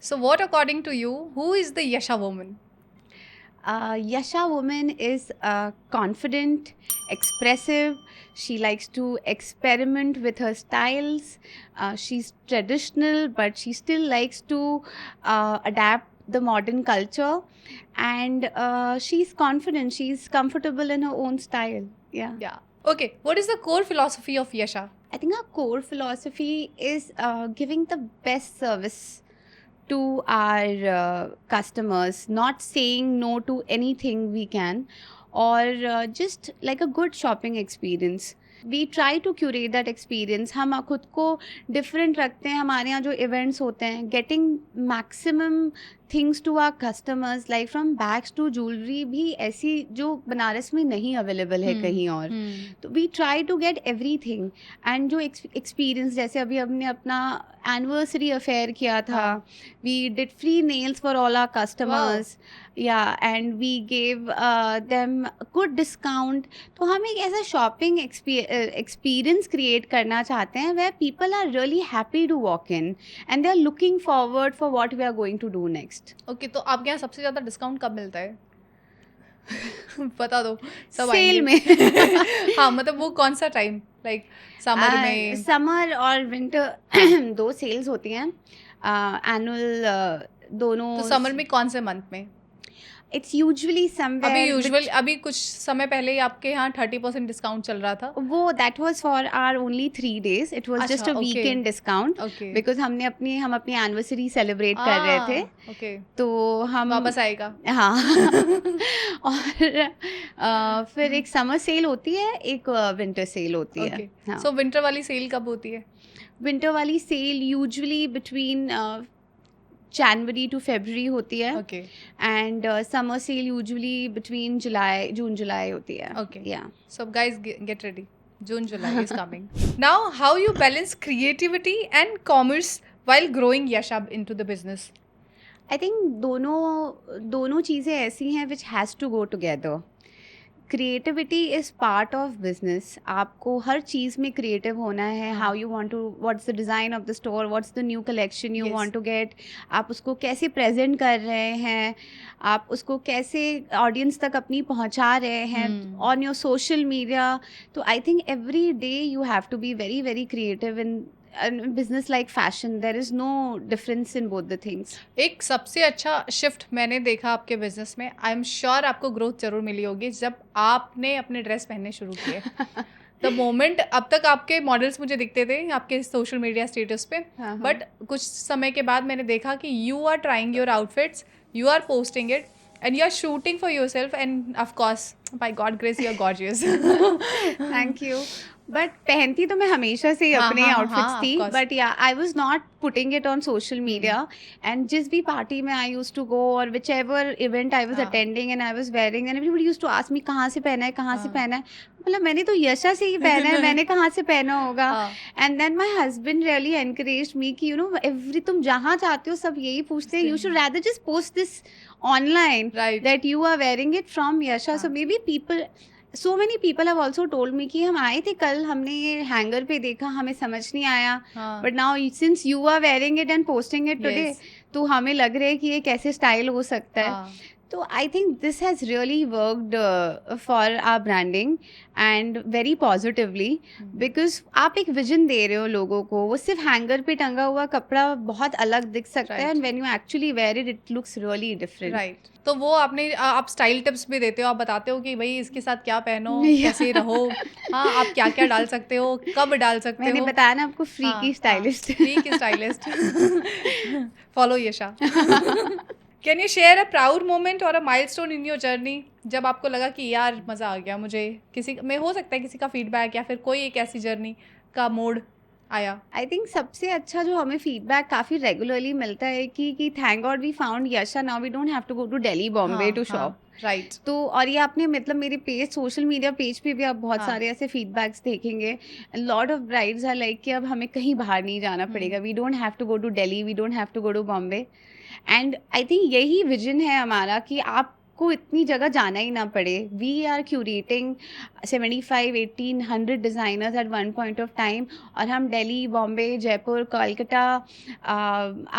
So what according to you, who is the Yasha woman? Yasha woman is confident, expressive. She likes to experiment with her styles. She's traditional, but she still likes to adapt the modern culture. And she's confident. She's comfortable in her own style. Yeah. Okay, what is the core philosophy of Yasha? I think our core philosophy is giving the best service to our customers, not saying no to anything we can, or just like a good shopping experience. We try to curate that experience. हम खुद को different रखते हैं. हमारे यहाँ जो events होते हैं, getting maximum things to our customers, like from bags to jewelry भी ऐसी जो बनारस में नहीं available है कहीं और. तो we try to get everything. And जो experience, जैसे अभी हमने अपना anniversary affair किया था, we did free nails for all our customers. Yeah, and we gave them good discount. तो हम एक ऐसा shopping experience create करना चाहते हैं where people are really happy to walk in and they are looking forward for what we are going to do next. Okay, तो आपके यहाँ सबसे ज़्यादा डिस्काउंट कब मिलता है? बता दो. सब सेल में. हाँ, मतलब वो कौन सा टाइम, लाइक समर में? समर और विंटर दो सेल्स होती हैं एनुअल दोनों. तो समर में कौन से मंथ में? It's usually somewhere. अभी कुछ समय पहले ही आपके यहाँ 30% डिस्काउंट चल रहा था. वो that was for our only 3 days. It was just a weekend discount because हम अपनी एनिवर्सरी सेलिब्रेट कर रहे थे. ओके, तो हम वापस आएगा. हाँ. और फिर एक समर सेल होती है, एक विंटर सेल होती है. सो विंटर वाली सेल कब होती है? विंटर वाली सेल यूजुअली बिटवीन जनवरी टू फरवरी होती है. Okay. And summer sale usually between June July होती है. ओके. या so guys get ready, June July is coming. Now, how you balance creativity and commerce while growing Yasha into the business? I think दोनों चीज़ें ऐसी हैं which has to go together. Creativity is part of business. आपको हर चीज़ में creative होना है. How you want to, what's the design of the store, what's the new collection you want to get, आप उसको कैसे प्रेजेंट कर रहे हैं, आप उसको कैसे ऑडियंस तक अपनी पहुंचा रहे हैं ऑन योर सोशल मीडिया. तो I think every day you have to be very very creative in business like fashion. There is no difference in both the things. एक सबसे अच्छा शिफ्ट मैंने देखा आपके बिजनेस में, आई एम श्योर आपको growth जरूर मिली होगी जब आपने अपने ड्रेस पहनने शुरू किए. द मोमेंट, अब तक आपके मॉडल्स मुझे दिखते थे आपके सोशल मीडिया स्टेटस पे, बट कुछ समय के बाद मैंने देखा कि you are trying your outfits, you are posting it and you are shooting for yourself, and of course by God grace you are gorgeous. Thank you. But पहनती तो मैं हमेशा से ही अपने आउटफिट्स थी. बट या I was not putting it on social media. And जिस भी पार्टी में आई यूज टू गो और whichever event I was attending and I was wearing, and everybody use to ask me कहाँ से पहना है, कहाँ से पहना है. मतलब मैंने तो यशा से ही पहना है, मैंने कहाँ से पहना होगा. And then my husband really encourage me कि यू नो एवरी, तुम जहाँ चाहते हो सब यही पूछते हैं, you should rather just post this online that you are wearing it from Yasha. So maybe people, so many people have also told me कि हम आए थे कल, हमने ये हैंगर पे देखा, हमें समझ नहीं आया, but now since you are wearing it and posting it today, तो हमें लग रहा है कि ये कैसे स्टाइल हो सकता है. तो I think this has really worked for our branding and very positively, because आप एक विजन दे रहे हो लोगों को. वो सिर्फ हैंगर पे टंगा हुआ कपड़ा बहुत अलग दिख सकता है, and when you actually wear it, it looks really different. Right. तो वो आप स्टाइल टिप्स भी देते हो, आप बताते हो कि भाई इसके साथ क्या पहनो, कैसे रहो, हाँ आप क्या क्या डाल सकते हो, कब डाल सकते हो. मैंने बताया ना आपको, फ्री की स्टाइलिस्ट. फ्री की stylist. Follow Yasha. Can you share a proud moment or a milestone in your journey, जब आपको लगा कि यार मज़ा आ गया मुझे, किसी में हो सकता है किसी का फीडबैक या फिर कोई एक ऐसी जर्नी का मोड आया? आई थिंक सबसे अच्छा जो हमें फीडबैक काफ़ी रेगुलरली मिलता है कि thank God we found Yasha, now we don't have to go to Delhi Bombay हाँ, टू शॉप. हाँ, राइट। तो और ये आपने मतलब मेरे पेज, सोशल मीडिया पेज पे भी आप बहुत हाँ। सारे ऐसे फीडबैक्स देखेंगे. Lot of brides are like कि अब हमें कहीं बाहर नहीं जाना पड़ेगा, we don't have to go to Delhi, we don't have to go to Bombay. And I think यही विजन है हमारा कि आपको इतनी जगह जाना ही ना पड़े. We are curating 75, 18, 100 designers at one point of time, और हम दिल्ली, बॉम्बे, जयपुर, कोलकाता,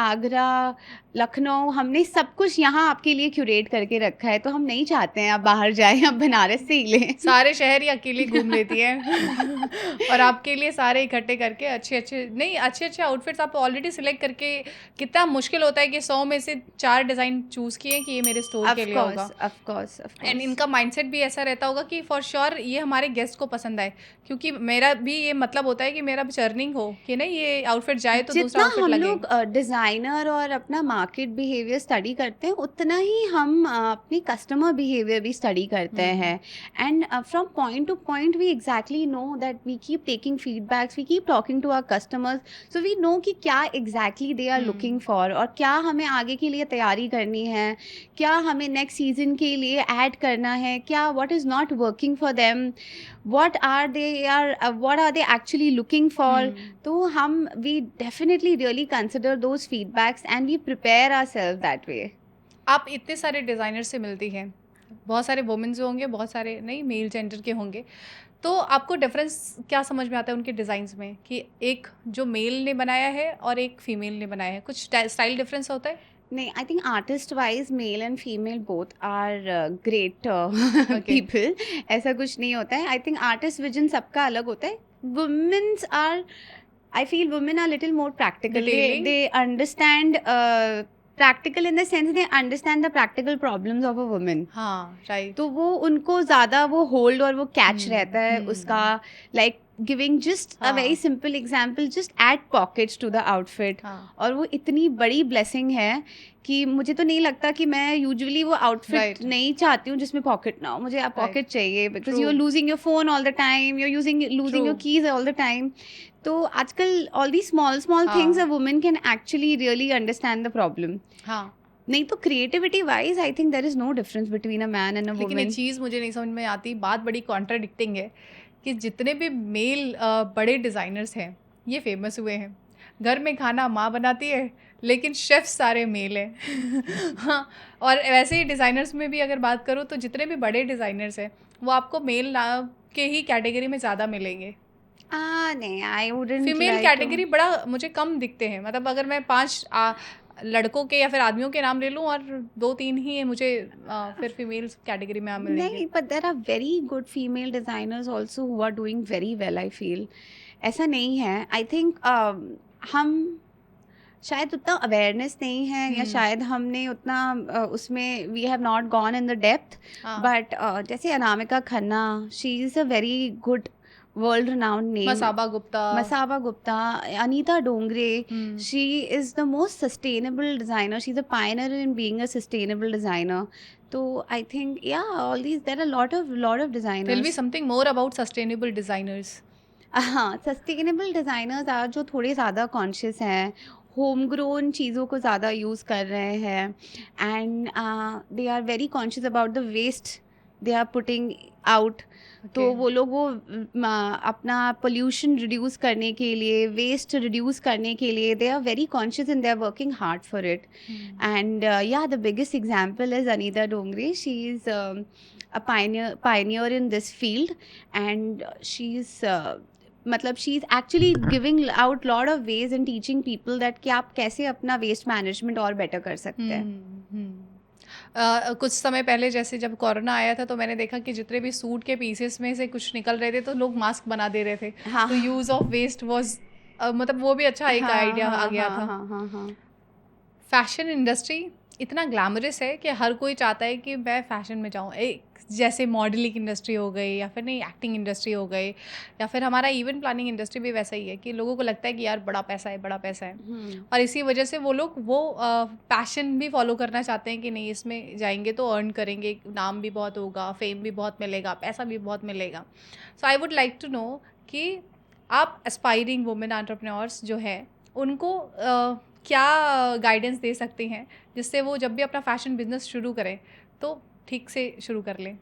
आगरा, लखनऊ, हमने सब कुछ यहाँ आपके लिए क्यूरेट करके रखा है. तो हम नहीं चाहते हैं आप बाहर जाएं, आप बनारस से ही लें. सारे शहर ही अकेली घूम लेती हैं और आपके लिए सारे इकट्ठे करके अच्छे आउटफिट्स आप ऑलरेडी सिलेक्ट करके, कितना मुश्किल होता है कि 100 में से 4 डिज़ाइन चूज़ किए कि ये मेरे स्टोर के लिए होगा. ऑफ कोर्स एंड इनका माइंडसेट भी ऐसा रहता होगा कि फॉर श्योर ये हमारे गेस्ट को पसंद आए, क्योंकि मेरा भी ये मतलब होता है कि मेरा भी चर्निंग हो कि नहीं ये आउटफिट जाए तो दूसरा जितना आउटफिट हम लगे. लोग डिज़ाइनर और अपना मार्केट बिहेवियर स्टडी करते हैं, उतना ही हम अपनी कस्टमर बिहेवियर भी स्टडी करते हैं. And from point to point we exactly know that we keep taking feedbacks, we keep talking to our customers, so we know कि क्या exactly they are looking for, और क्या हमें आगे के लिए तैयारी करनी है, क्या हमें नेक्स्ट सीजन के लिए ऐड करना है, क्या what is not working for them, what are they actually looking for. तो हम we definitely really consider those feedbacks and we prepare ourselves that way. आप इतने सारे डिज़ाइनर से मिलती हैं, बहुत सारे वुमेन्स होंगे, बहुत सारे नहीं मेल जेंडर के होंगे, तो आपको डिफरेंस क्या समझ में आता है उनके डिज़ाइंस में कि एक जो मेल ने बनाया है और एक फीमेल ने बनाया है, कुछ स्टाइल डिफरेंस होता है? नहीं, I think artist wise male and female both are great people. ऐसा कुछ नहीं होता है. आई थिंक आर्टिस्ट विजन सबका अलग होता है. Women's are, I feel women are little more practical. Detailing. They understand practical in the sense they understand the practical problems of a woman. हाँ, राइट. तो वो उनको ज़्यादा वो होल्ड और वो कैच रहता है उसका, like giving just a very simple example, just add pockets to the outfit. और वो इतनी बड़ी ब्लेसिंग है कि मुझे तो नहीं लगता कि मैं यूजुअली वो आउटफिट नहीं चाहती हूँ जिसमें पॉकेट ना हो. मुझे आप पॉकेट चाहिए because you are losing your phone all the time, you are losing your keys all the time. तो आजकल all the small things a woman can actually really understand the problem. हाँ, नहीं तो creativity wise I think there is no difference between a man and a लेकिन ये woman. चीज़ मुझे नहीं समझ में आती, बात बड़ी कॉन्ट्राडिक्टिंग है कि जितने भी मेल बड़े डिज़ाइनर्स हैं ये फेमस हुए हैं. घर में खाना माँ बनाती है लेकिन शेफ सारे मेल हैं. हाँ, और वैसे ही डिज़ाइनर्स में भी अगर बात करूँ तो जितने भी बड़े डिज़ाइनर्स हैं वो आपको मेल के ही कैटेगरी में ज़्यादा मिलेंगे. नहीं, आई वुडंट फीमेल कैटेगरी बड़ा मुझे कम दिखते हैं. मतलब अगर मैं 5 लड़कों के या फिर आदमियों के नाम ले लूँ और 2-3 ही मुझे फिर फीमेल कैटेगरी में मिलेंगे. नहीं, but there are very good female designers also who are doing very well. I feel ऐसा नहीं है. आई थिंक हम शायद उतना अवेयरनेस नहीं है, या शायद हमने उतना उसमें we have not gone in the depth. But जैसे Anamika Khanna, she is a very good world renowned name. Masaba Gupta, Anita Dongre, she is the most sustainable designer. She's a pioneer in being a sustainable designer. So I think all these, there are a lot of designers. Tell me something more about sustainable designers. हाँ, sustainable designers आज जो थोड़े ज़्यादा conscious हैं, home grown चीज़ों को ज़्यादा use कर रहे हैं, and they are very conscious about the waste they are putting out. तो वो लोग वो अपना पोल्यूशन रिड्यूस करने के लिए, वेस्ट रिड्यूस करने के लिए, they are very conscious and they are working hard for it. And the biggest example is Anita Dongre. She is a pioneer in this field, and she's मतलब she is actually giving out lot of ways and teaching people that कि आप कैसे अपना waste management और better कर सकते हैं. कुछ समय पहले जैसे जब कोरोना आया था तो मैंने देखा कि जितने भी सूट के पीसेस में से कुछ निकल रहे थे तो लोग मास्क बना दे रहे थे. तो यूज़ ऑफ वेस्ट वाज मतलब वो भी अच्छा एक आइडिया आ गया था. फैशन इंडस्ट्री इतना ग्लैमरस है कि हर कोई चाहता है कि मैं फैशन में जाऊँ. एक जैसे मॉडलिंग इंडस्ट्री हो गई, या फिर नहीं एक्टिंग इंडस्ट्री हो गई, या फिर हमारा इवेंट प्लानिंग इंडस्ट्री भी वैसा ही है कि लोगों को लगता है कि यार बड़ा पैसा है. और इसी वजह से वो लोग वो पैशन भी फॉलो करना चाहते हैं कि नहीं इसमें जाएंगे तो अर्न करेंगे, नाम भी बहुत होगा, फेम भी बहुत मिलेगा, पैसा भी बहुत मिलेगा. So I would like to know कि आप एस्पायरिंग वुमेन एंटरप्रेन्योर्स जो हैं उनको क्या गाइडेंस दे सकती हैं जिससे वो जब भी अपना फैशन बिजनेस शुरू करें तो ठीक से शुरू कर लें?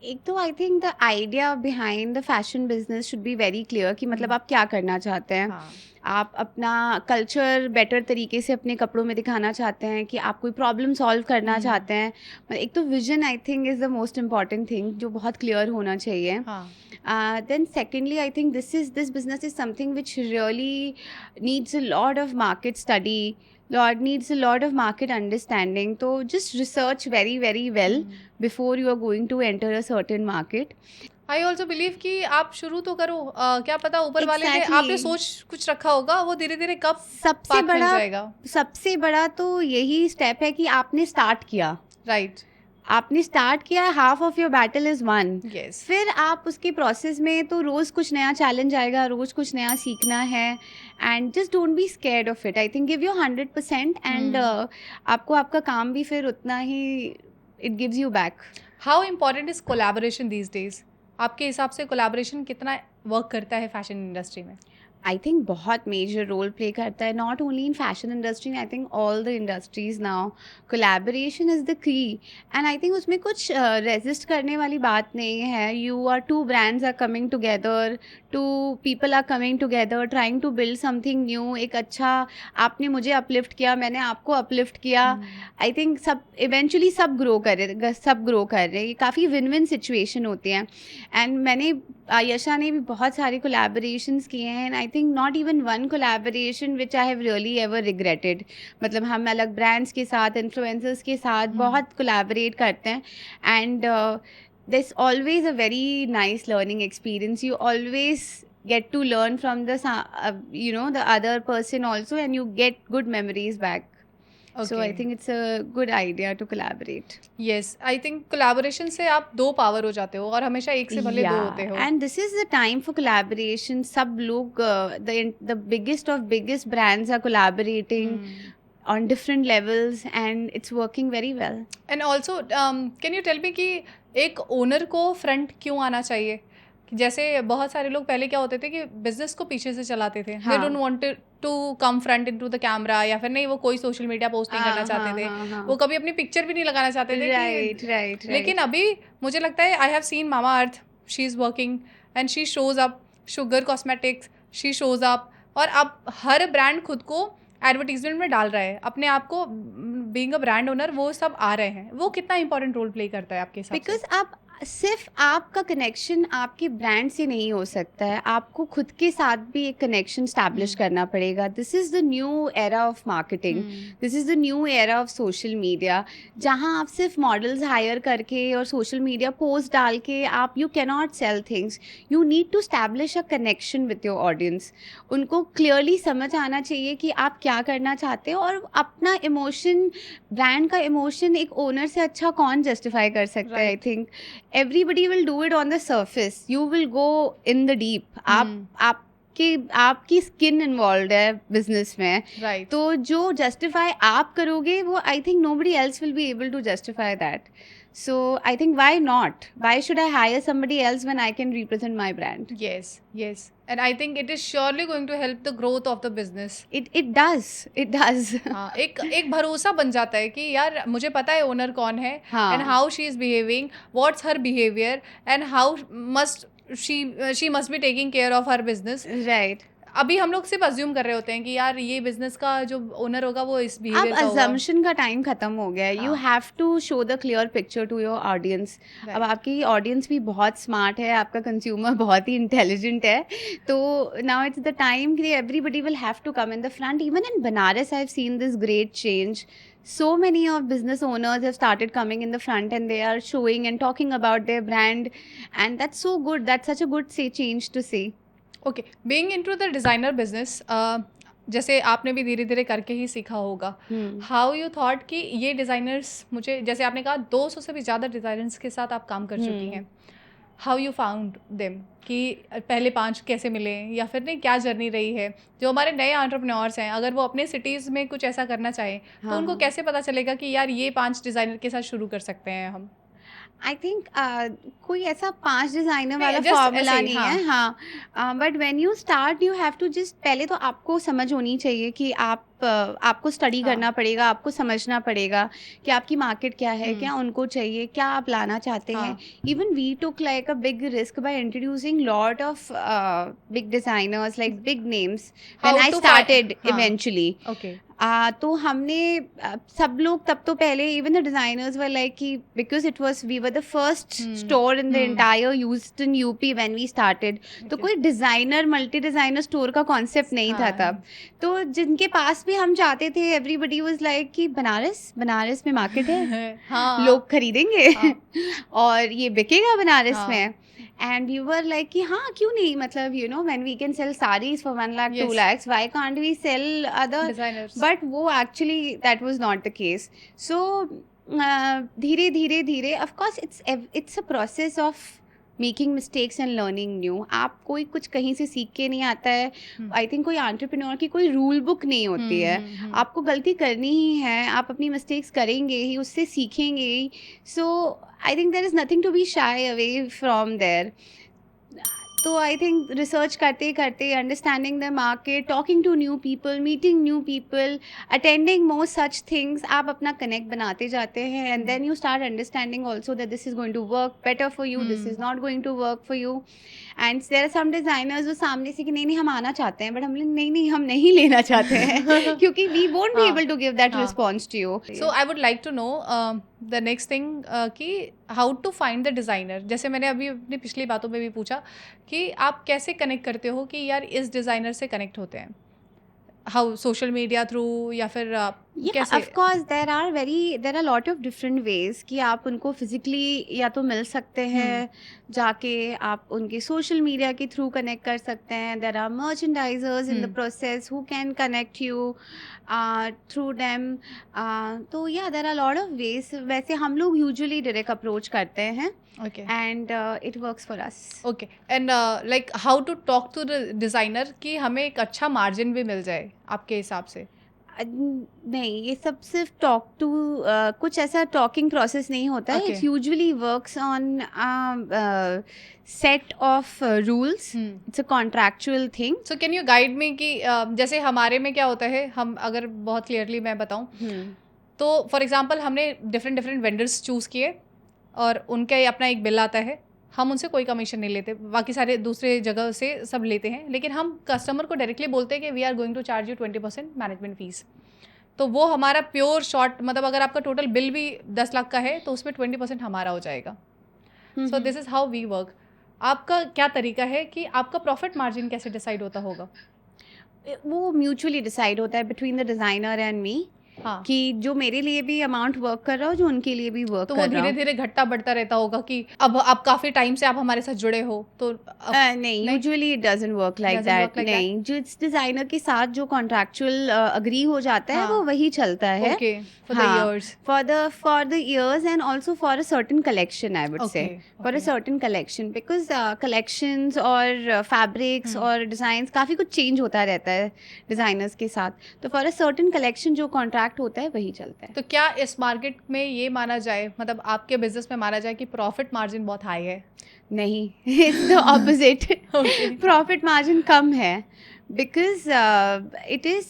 एक तो I think the idea behind the fashion business should be very clear कि मतलब आप क्या करना चाहते हैं. हाँ. आप अपना कल्चर बेटर तरीके से अपने कपड़ों में दिखाना चाहते हैं कि आप कोई प्रॉब्लम सॉल्व करना चाहते हैं. एक तो vision I think is the most important thing जो बहुत क्लियर होना चाहिए. हाँ. Then secondly, I think this business is something which really needs a lot of market study, needs a lot of market understanding. So just research very very well before you are going to enter a certain market. I also believe कि आप शुरू तो करो, क्या पता ऊपर वाले ने Exactly. आपने सोच कुछ रखा होगा, वो धीरे धीरे कब सबसे पाथ मिल बड़ा जाएगा. सबसे बड़ा तो यही स्टेप है कि आपने स्टार्ट किया. राइट. आपने स्टार्ट किया, half of your battle is one. Yes. फिर आप उसके प्रोसेस में तो रोज़ कुछ नया चैलेंज आएगा, रोज़ कुछ नया सीखना है. And just don't be scared of it. I think give your 100% एंड आपको आपका काम भी फिर उतना ही it gives you back. How important is collaboration these days? आपके हिसाब से कोलैबोरेशन कितना वर्क करता है फैशन इंडस्ट्री में? आई थिंक बहुत मेजर रोल प्ले करता है. Not only in fashion industry, I think all the industries now collaboration is the key. And I think उसमें कुछ रेजिस्ट करने वाली बात नहीं है. You are two brands are coming together, two people are coming together trying to build something new. एक अच्छा, आपने मुझे अपलिफ्ट किया, मैंने आपको अपलिफ्ट किया. आई थिंक सब इवेंचुअली सब ग्रो कर रहे. ये काफ़ी विन विन सिचुएशन होती हैं. एंड मैंने यशा ने भी बहुत सारे कोलैबोरेशंस किए हैं. And I think not even one collaboration which I have really ever regretted. मतलब हम अलग ब्रांड्स के साथ, इन्फ्लुएंसर्स के साथ बहुत कोलैबोरेट करते हैं. And there's always a very nice learning experience. You always get to learn from the the other person also, and you get good memories back. So I think it's a good idea to collaborate. Yes, I think collaboration से आप दो power हो जाते हो और हमेशा एक से भले दो होते हो. And this is the time for collaboration. सब लोग the biggest of biggest brands are collaborating on different levels, and it's working very well. And also, can you tell me कि एक ओनर को फ्रंट क्यों आना चाहिए? जैसे बहुत सारे लोग पहले क्या होते थे कि बिजनेस को पीछे से चलाते थे. They don't want to come front into the camera, या फिर नहीं वो कोई सोशल मीडिया पोस्ट नहीं करना चाहते थे. वो कभी अपनी पिक्चर भी नहीं लगाना चाहते थे. Right. लेकिन अभी मुझे लगता है आई have scene mama earth, she is working and she shows up. Sugar cosmetics, she shows up. और अब हर ब्रांड खुद को एडवर्टीजमेंट में डाल रहा है, अपने आप को बीइंग अ ब्रांड ओनर वो सब आ रहे हैं. वो कितना इंपॉर्टेंट रोल प्ले करता है आपके हिसाब से? बिकॉज आप सिर्फ आपका कनेक्शन आपके ब्रांड से नहीं हो सकता है, आपको खुद के साथ भी एक कनेक्शन स्टैब्लिश करना पड़ेगा. This is the new era of marketing. This is the new era of social media, जहाँ आप सिर्फ मॉडल्स हायर करके और सोशल मीडिया पोस्ट डाल के आप you cannot sell things. You need to establish a connection with your audience. उनको clearly समझ आना चाहिए कि आप क्या करना चाहते हो, और अपना इमोशन, ब्रांड का इमोशन एक ओनर से अच्छा कौन जस्टिफाई कर सकता है. I think everybody will do it on the surface. You will go in the deep. आपकी स्किन इन्वॉल्व है बिजनेस में. Right. तो जो जस्टिफाई आप करोगे वो I think nobody else will be able to justify that. So I think why not? Why should I hire somebody else when I can represent my brand? Yes. And I think it is surely going to help the growth of the business. It does. हाँ, एक भरोसा बन जाता है कि यार मुझे पता है ओनर कौन है, and how she is behaving, what's her behaviour, and how must she must be taking care of her business. Right. अभी हम लोग सिर्फ अज्यूम कर रहे होते हैं कि यार ये बिजनेस का जो ओनर होगा वो इस अब बिहेवियर का होगा. अजम्पशन का टाइम खत्म हो गया है. You have to show the clear picture to your audience. अब आपकी ऑडियंस भी बहुत स्मार्ट है, आपका कंज्यूमर बहुत ही इंटेलिजेंट है. तो नाउ इट्स द टाइम कि everybody will have to come in the front. Even in Banaras I have seen this great change. So many of business owners have started coming in the front and they are showing and talking about their brand, and that's so good. That's such a good change to see. Okay, being into the designer business, जैसे आपने भी धीरे धीरे करके ही सीखा होगा, how you thought कि ये डिज़ाइनर्स, मुझे जैसे आपने कहा 200 से भी ज़्यादा डिज़ाइनर्स के साथ आप काम कर चुकी हैं, हाउ यू फाउंड देम कि पहले 5 कैसे मिले, या फिर नहीं क्या जर्नी रही है? जो हमारे नए एंटरप्रेन्योर्स हैं, अगर वो अपने सिटीज़ में कुछ ऐसा करना चाहें तो उनको कैसे पता चलेगा कि यार ये 5 डिज़ाइनर के साथ शुरू कर सकते हैं हम? आई थिंक कोई ऐसा 5 डिज़ाइनर नहीं, वाला just फॉर्मूला ऐसे ही, नहीं हाँ। है, हाँ। But when you start you have to just, पहले तो आपको समझ होनी चाहिए कि आपको स्टडी हाँ। करना पड़ेगा, आपको समझना पड़ेगा कि आपकी मार्केट क्या है, हम्म। क्या उनको चाहिए, क्या आप लाना चाहते हैं। हाँ। Even we took like a big risk by introducing lot of big designers, like big names How when I to started हाँ। इवेंचुअली। Okay. तो हमने सब लोग तब तो पहले, even the designers were like कि because it was we were the first store in the entire Houston UP when we started, तो Okay. कोई डिजाइनर मल्टी डिजाइनर स्टोर का कॉन्सेप्ट नहीं था हाँ, तब। तो जिनके पास भी हम जाते थे, एवरीबडी वाज लाइक कि बनारस में मार्केट है, हाँ। लोग खरीदेंगे हाँ। और ये बिकेगा बनारस हाँ। में। एंड वी वर लाइक कि हाँ क्यों नहीं, मतलब you know when we can sell saris for 1 lakh 2 Yes. lakhs, why can't we sell other. Designers. But वो actually that was not the case. So धीरे धीरे धीरे, of course it's a process of making mistakes and learning new. आप कोई कुछ कहीं से सीख के नहीं आता है। आई थिंक कोई एंटरप्रेन्योर की कोई रूल बुक नहीं होती है। आपको गलती करनी ही है, आप अपनी मिस्टेक्स करेंगे ही, उससे सीखेंगे ही। So I think there is nothing to be shy away from there. तो आई थिंक रिसर्च करते करते, understanding the market, talking to new people, meeting new people, attending more such things, आप अपना कनेक्ट बनाते जाते हैं। And then you start understanding also that this is going to work better for you, this is not going to work for you. And there are some designers जो सामने से कि नहीं नहीं हम आना चाहते हैं, बट हम नहीं हम नहीं लेना चाहते हैं क्योंकि we won't be able to give that response to you. So I would like to know the next thing कि how to find the designer. जैसे मैंने अभी अपनी पिछली बातों में भी पूछा कि आप कैसे कनेक्ट करते हो कि यार इस डिज़ाइनर से कनेक्ट होते हैं, हाउ सोशल मीडिया थ्रू या फिर कैसे? Of course there are lot of different ways कि आप उनको फिजिकली या तो मिल सकते हैं जाके, आप उनके सोशल मीडिया के थ्रू कनेक्ट कर सकते हैं। There are merchandisers in the process who can connect you through them. तो या there are lot of ways. वैसे हम लोग यूजुअली डायरेक्ट अप्रोच करते हैं Okay. And it works for us. Okay. And like how to talk to the designer कि हमें एक अच्छा मार्जिन भी मिल जाए आपके हिसाब से? नहीं, ये सब सिर्फ टॉक टू कुछ ऐसा टॉकिंग प्रोसेस नहीं होता है। Okay. It's usually works on set of rules, it's a contractual thing. So can you guide me कि जैसे हमारे में क्या होता है, हम अगर बहुत क्लियरली मैं बताऊं तो फॉर एग्जांपल हमने डिफरेंट वेंडर्स चूज़ किए और उनका अपना एक बिल आता है, हम उनसे कोई कमीशन नहीं लेते, बाकी सारे दूसरे जगह से सब लेते हैं, लेकिन हम कस्टमर को डायरेक्टली बोलते हैं कि we are going to charge you 20% management fees. तो वो हमारा प्योर शॉर्ट, मतलब अगर आपका टोटल बिल भी 10 लाख का है तो उसमें 20% हमारा हो जाएगा। So this is how we work. आपका क्या तरीका है कि आपका प्रॉफिट मार्जिन कैसे डिसाइड होता होगा? वो म्यूचुअली डिसाइड होता है between the designer and me. हाँ, कि जो मेरे लिए भी अमाउंट वर्क कर रहा हो, जो उनके लिए भी वर्क तो कर वो रहा धीरे हो। धीरे घटता बढ़ता रहता होगा कि अब आप काफ़ी टाइम से आप हमारे साथ जुड़े हो तो नहीं, usually it doesn't work like Doesn't work that. like that? नहीं, जिस डिज़ाइनर के साथ जो कॉन्ट्रैक्चुअल अग्री हो जाता है, हाँ। वो वही चलता है। ओके फॉर द हाँ, years. for the years and also for a certain collection, I would say. Okay, For a okay. certain collection, because collections और fabrics और designs काफ़ी कुछ change होता रहता है designers के साथ। तो for a certain collection जो contract होता है वही चलता है। तो क्या इस मार्केट में ये माना जाए, मतलब आपके बिजनेस में माना जाए कि प्रॉफिट मार्जिन बहुत हाई है? नहीं, it's the opposite. Okay. Profit margin कम है because it is,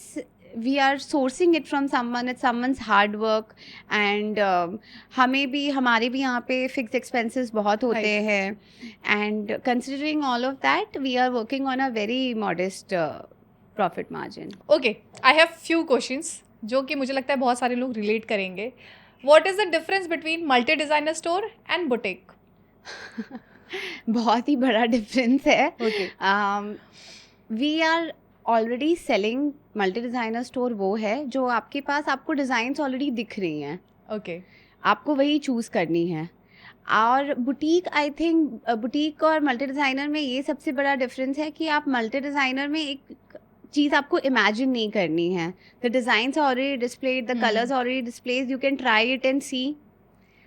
we are sourcing it from someone, it's someone's hard work and हमें भी, हमारे भी यहाँ पे fixed expenses बहुत होते Right. हैं and considering all of that we are working on a very modest profit margin. Okay, I have few questions जो कि मुझे लगता है बहुत सारे लोग रिलेट करेंगे। What is the difference between multi designer store and boutique? बहुत ही बड़ा डिफरेंस है। Okay, we are already selling, multi designer store वो है जो आपके पास, आपको डिज़ाइंस ऑलरेडी दिख रही हैं, ओके, आपको वही चूज़ करनी है। और बुटीक, आई थिंक बुटीक और मल्टी डिज़ाइनर में ये सबसे बड़ा डिफरेंस है कि आप मल्टी डिज़ाइनर में एक चीज़ आपको इमेजिन नहीं करनी है। The designs already displayed, the colours already displayed, you can try it and see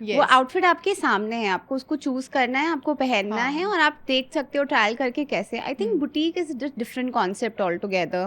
Yes. वो आउटफिट आपके सामने है, आपको उसको चूज करना है, आपको पहनना हाँ. है और आप देख सकते हो ट्रायल करके कैसे. I think hmm. Boutique is different concept all together.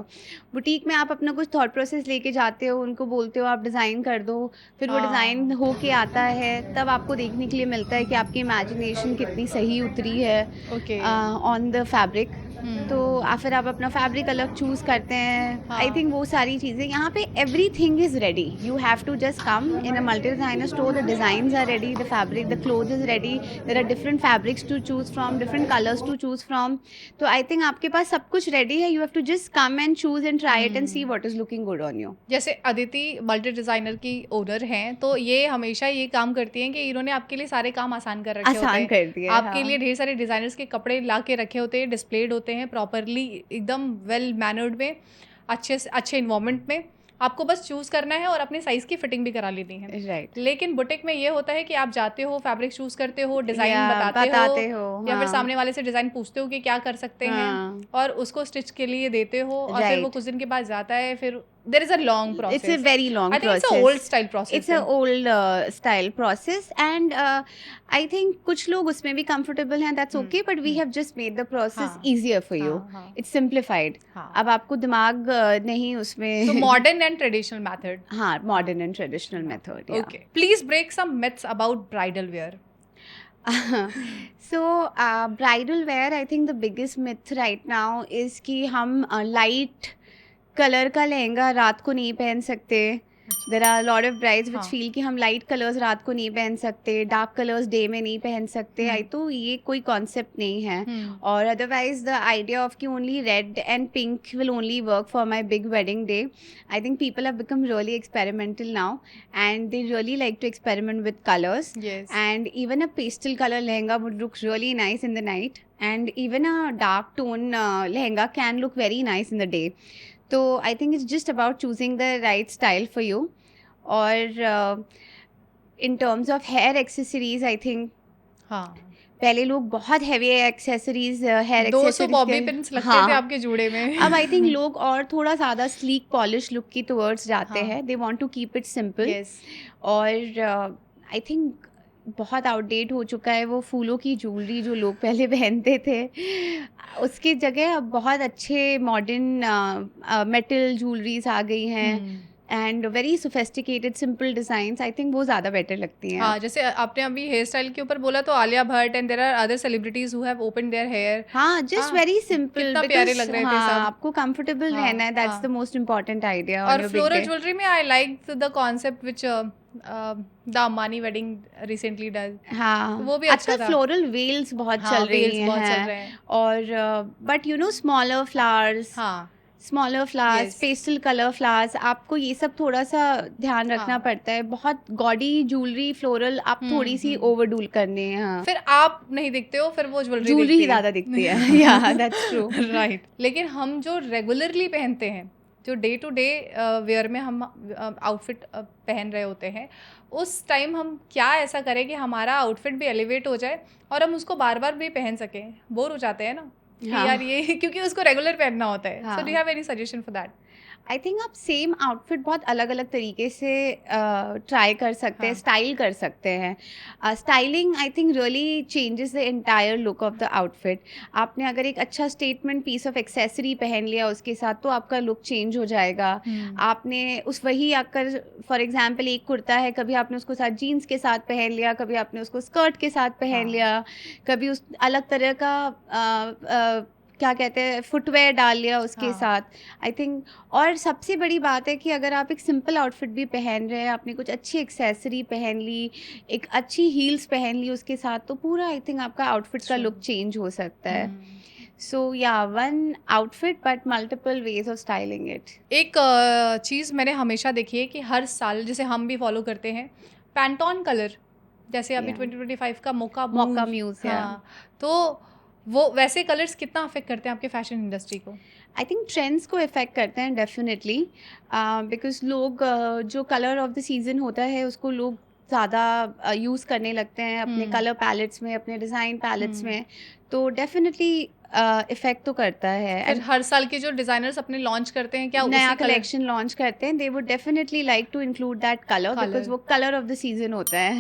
Boutique में आप अपना कुछ थॉट प्रोसेस लेके जाते हो, उनको बोलते हो आप डिज़ाइन कर दो, फिर वो डिज़ाइन हाँ. होके आता है, तब आपको देखने के लिए मिलता है कि आपकी इमेजिनेशन कितनी सही उतरी है ओके. On the fabric. तो हम्म. फिर आप अपना फैब्रिक अलग चूज़ करते हैं. आई हाँ. थिंक वो सारी चीज़ें यहाँ पे everything is ready. You have to just come in a multi designer store. The designs are ready, the fabric, the cloth is ready, there are different fabrics to choose from, different colours to choose from. तो I think आपके पास सब कुछ ready है. You have to just come and choose and try it and see what is looking good on you. जैसे Aditi multi designer की owner हैं, तो ये हमेशा ये काम करती हैं कि इन्होंने आपके लिए सारे काम आसान कर रखे होते आसान हैं. कर दिया. आपके लिए ढेर सारे डिजाइनर्स के कपड़े ला के रखे होते हैं, डिस्प्लेड होते हैं प्रॉपरली, एकदम वेल मैनर्ड में, अच्छे इन्वायरमेंट में. आपको बस चूज करना है और अपने साइज की फिटिंग भी करा लेनी है. राइट. लेकिन बुटीक में ये होता है कि आप जाते हो, फैब्रिक चूज करते हो, डिजाइन या बताते हो, या फिर हाँ. सामने वाले से डिजाइन पूछते हो कि क्या कर सकते हैं, हाँ. और उसको स्टिच के लिए देते हो, और फिर वो Right. कुछ दिन के बाद जाता है. फिर there is a long It's a process. very long I think it's process. a old style process. It's a old style process, and I think कुछ लोग उसमें भी comfortable हैं. That's okay, but we have just made the process हाँ. easier for you. हाँ, हाँ. It's simplified. हाँ. अब आपको दिमाग नहीं उसमें. So modern and traditional method. हाँ, modern and traditional method. Yeah. Okay. Please break some myths about bridal wear. So bridal wear, I think the biggest myth right now is कि हम light colour का लहंगा रात को नहीं पहन सकते. There are lot of brides which हाँ. Feel कि हम लाइट कलर्स रात को नहीं पहन सकते, डार्क कलर्स डे में नहीं पहन सकते. आई तो ये कोई कॉन्सेप्ट नहीं है. और अदरवाइज द आइडिया ऑफ कि only red and pink will only work for my big wedding day. I think people have become really experimental now and they really like to experiment with colours. Yes. And even a pastel color lehenga would look really nice in the night, and even a dark tone lehenga can look very nice in the day. So I think it's just about choosing the right style for you. और in terms of hair accessories, I think हाँ. पहले लोग बहुत heavy accessories hair 200 bobby pins लगते थे आपके जूड़े में. अब आई थिंक लोग और थोड़ा ज़्यादा स्लीक पॉलिश लुक की टुवर्ड्स जाते हाँ. हैं. They want to keep it simple. Yes. और आई थिंक बहुत आउटडेट हो चुका है वो फूलों की ज्वेलरी जो लोग पहले पहनते थे. उसकी जगह अब बहुत अच्छे मॉडर्न मेटल ज्वेलरीज आ गई हैं and very sophisticated simple designs. I think वो ज़्यादा बेटर लगती हैं. हाँ, जैसे आपने अभी हेयर स्टाइल के ऊपर बोला, तो Alia Bhatt and there are other celebrities who have open their hair. हाँ, जस्ट वेरी सिंपल. कितना प्यारे लग रहे थे सब. आपको कंफर्टेबल हाँ, रहना है. दैट्स हाँ. The most important idea. और फ्लोरल ज्वेलरी में I like the concept which the Ambani wedding recently does. हाँ, वो भी अच्छा आजकल था. फ्लोरल वेल्स बहुत हाँ, चल veils रही बहुत चल हैं. रहे हैं. और but you know smaller flowers, हाँ. Smaller flowers, Yes. Pastel colour flowers, आपको ये सब थोड़ा सा ध्यान रखना हाँ. पड़ता है. बहुत गॉडी ज्वेलरी फ्लोरल आप थोड़ी सी ओवरडूल करने हैं. हाँ, फिर आप नहीं दिखते हो, फिर वो ज्वेलरी ही ज़्यादा दिखती है. या दैट्स ट्रू. राइट. लेकिन हम जो रेगुलरली पहनते हैं, जो डे टू डे वेयर में हम आउटफिट पहन रहे होते हैं, उस टाइम हम क्या ऐसा करें कि हमारा आउटफिट भी एलिवेट हो जाए और हम उसको बार बार भी पहन सकें. बोर हो जाते हैं ना कि हाँ. यार ये क्योंकि उसको रेगुलर पहनना होता है. हाँ. So do you have any suggestion for that? I think आप सेम आउटफिट बहुत अलग अलग तरीके से ट्राई कर सकते हैं, हाँ. स्टाइल कर सकते हैं. Styling I think really changes the entire look of the outfit. आपने अगर एक अच्छा स्टेटमेंट पीस ऑफ एक्सेसरी पहन लिया उसके साथ, तो आपका लुक चेंज हो जाएगा. आपने उस वही अगर फॉर एग्जांपल एक कुर्ता है, कभी आपने उसको साथ जीन्स के साथ पहन लिया, कभी आपने उसको स्कर्ट के साथ पहन हाँ. लिया, कभी उस अलग तरह का क्या कहते हैं फुटवेयर डाल लिया उसके हाँ. साथ. आई थिंक और सबसे बड़ी बात है कि अगर आप एक सिंपल आउटफिट भी पहन रहे हैं, आपने कुछ अच्छी एक्सेसरी पहन ली, एक अच्छी हील्स पहन ली उसके साथ, तो पूरा आई थिंक आपका आउटफिट का True. लुक चेंज हो सकता है. सो या one outfit but multiple ways of styling it. एक चीज़ मैंने हमेशा देखी है कि हर साल, जैसे हम भी फॉलो करते हैं, पैंटॉन कलर, जैसे अभी Yeah. 2025 का मोका म्यूज. हाँ, तो वो वैसे कलर्स कितना अफेक्ट करते हैं आपके फैशन इंडस्ट्री को? आई थिंक ट्रेंड्स को इफ़ेक्ट करते हैं डेफिनेटली, बिकॉज लोग जो कलर ऑफ द सीज़न होता है उसको लोग ज़्यादा यूज़ करने लगते हैं अपने कलर पैलेट्स में, अपने डिज़ाइन पैलेट्स में. तो डेफिनेटली इफ़ेक्ट तो करता है. फिर हर साल के जो डिजाइनर्स अपने लॉन्च करते हैं, क्या नया उसी कलर? कलेक्शन लॉन्च करते हैं, they would definitely like to include that colour, because वो कलर ऑफ द सीजन होता है.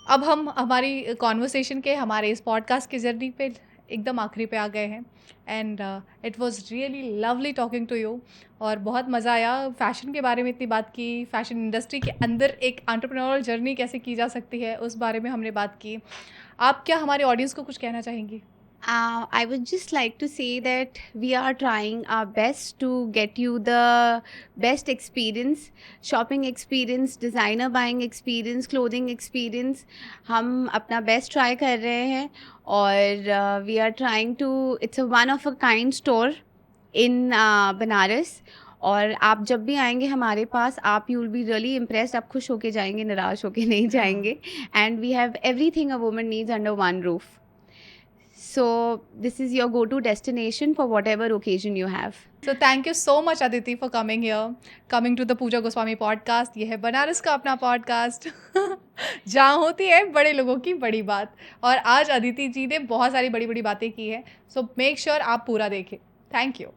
अब हम हमारी कॉन्वर्सेशन के हमारे इस पॉडकास्ट की जर्नी पे एकदम आखिरी पे आ गए हैं and it was really lovely talking to you और बहुत मज़ा आया फैशन के बारे में इतनी बात की फैशन इंडस्ट्री के अंदर एक एंटरप्रेन्योरल जर्नी कैसे की जा सकती है उस बारे में हमने बात की। आप क्या हमारे ऑडियंस को कुछ कहना चाहेंगी? I would just like to say that we are trying our best to get you the best experience, shopping experience, designer buying experience, clothing experience. हम अपना best try कर रहे हैं और we are trying to, it's a one of a kind store in Banaras. और आप जब भी आएंगे हमारे पास आप you will be really impressed, आप खुश होके जाएंगे, निराश होके नहीं जाएंगे। And we have everything a woman needs under one roof. So this is your go-to destination for whatever occasion you have. So thank you so much Aditi for coming here, coming to the Pooja Goswami podcast। ये है बनारस का अपना podcast जहाँ होती है बड़े लोगों की बड़ी बात। और आज अदिति जी ने बहुत सारी बड़ी बड़ी बातें की है, सो मेक श्योर आप पूरा देखें। Thank you.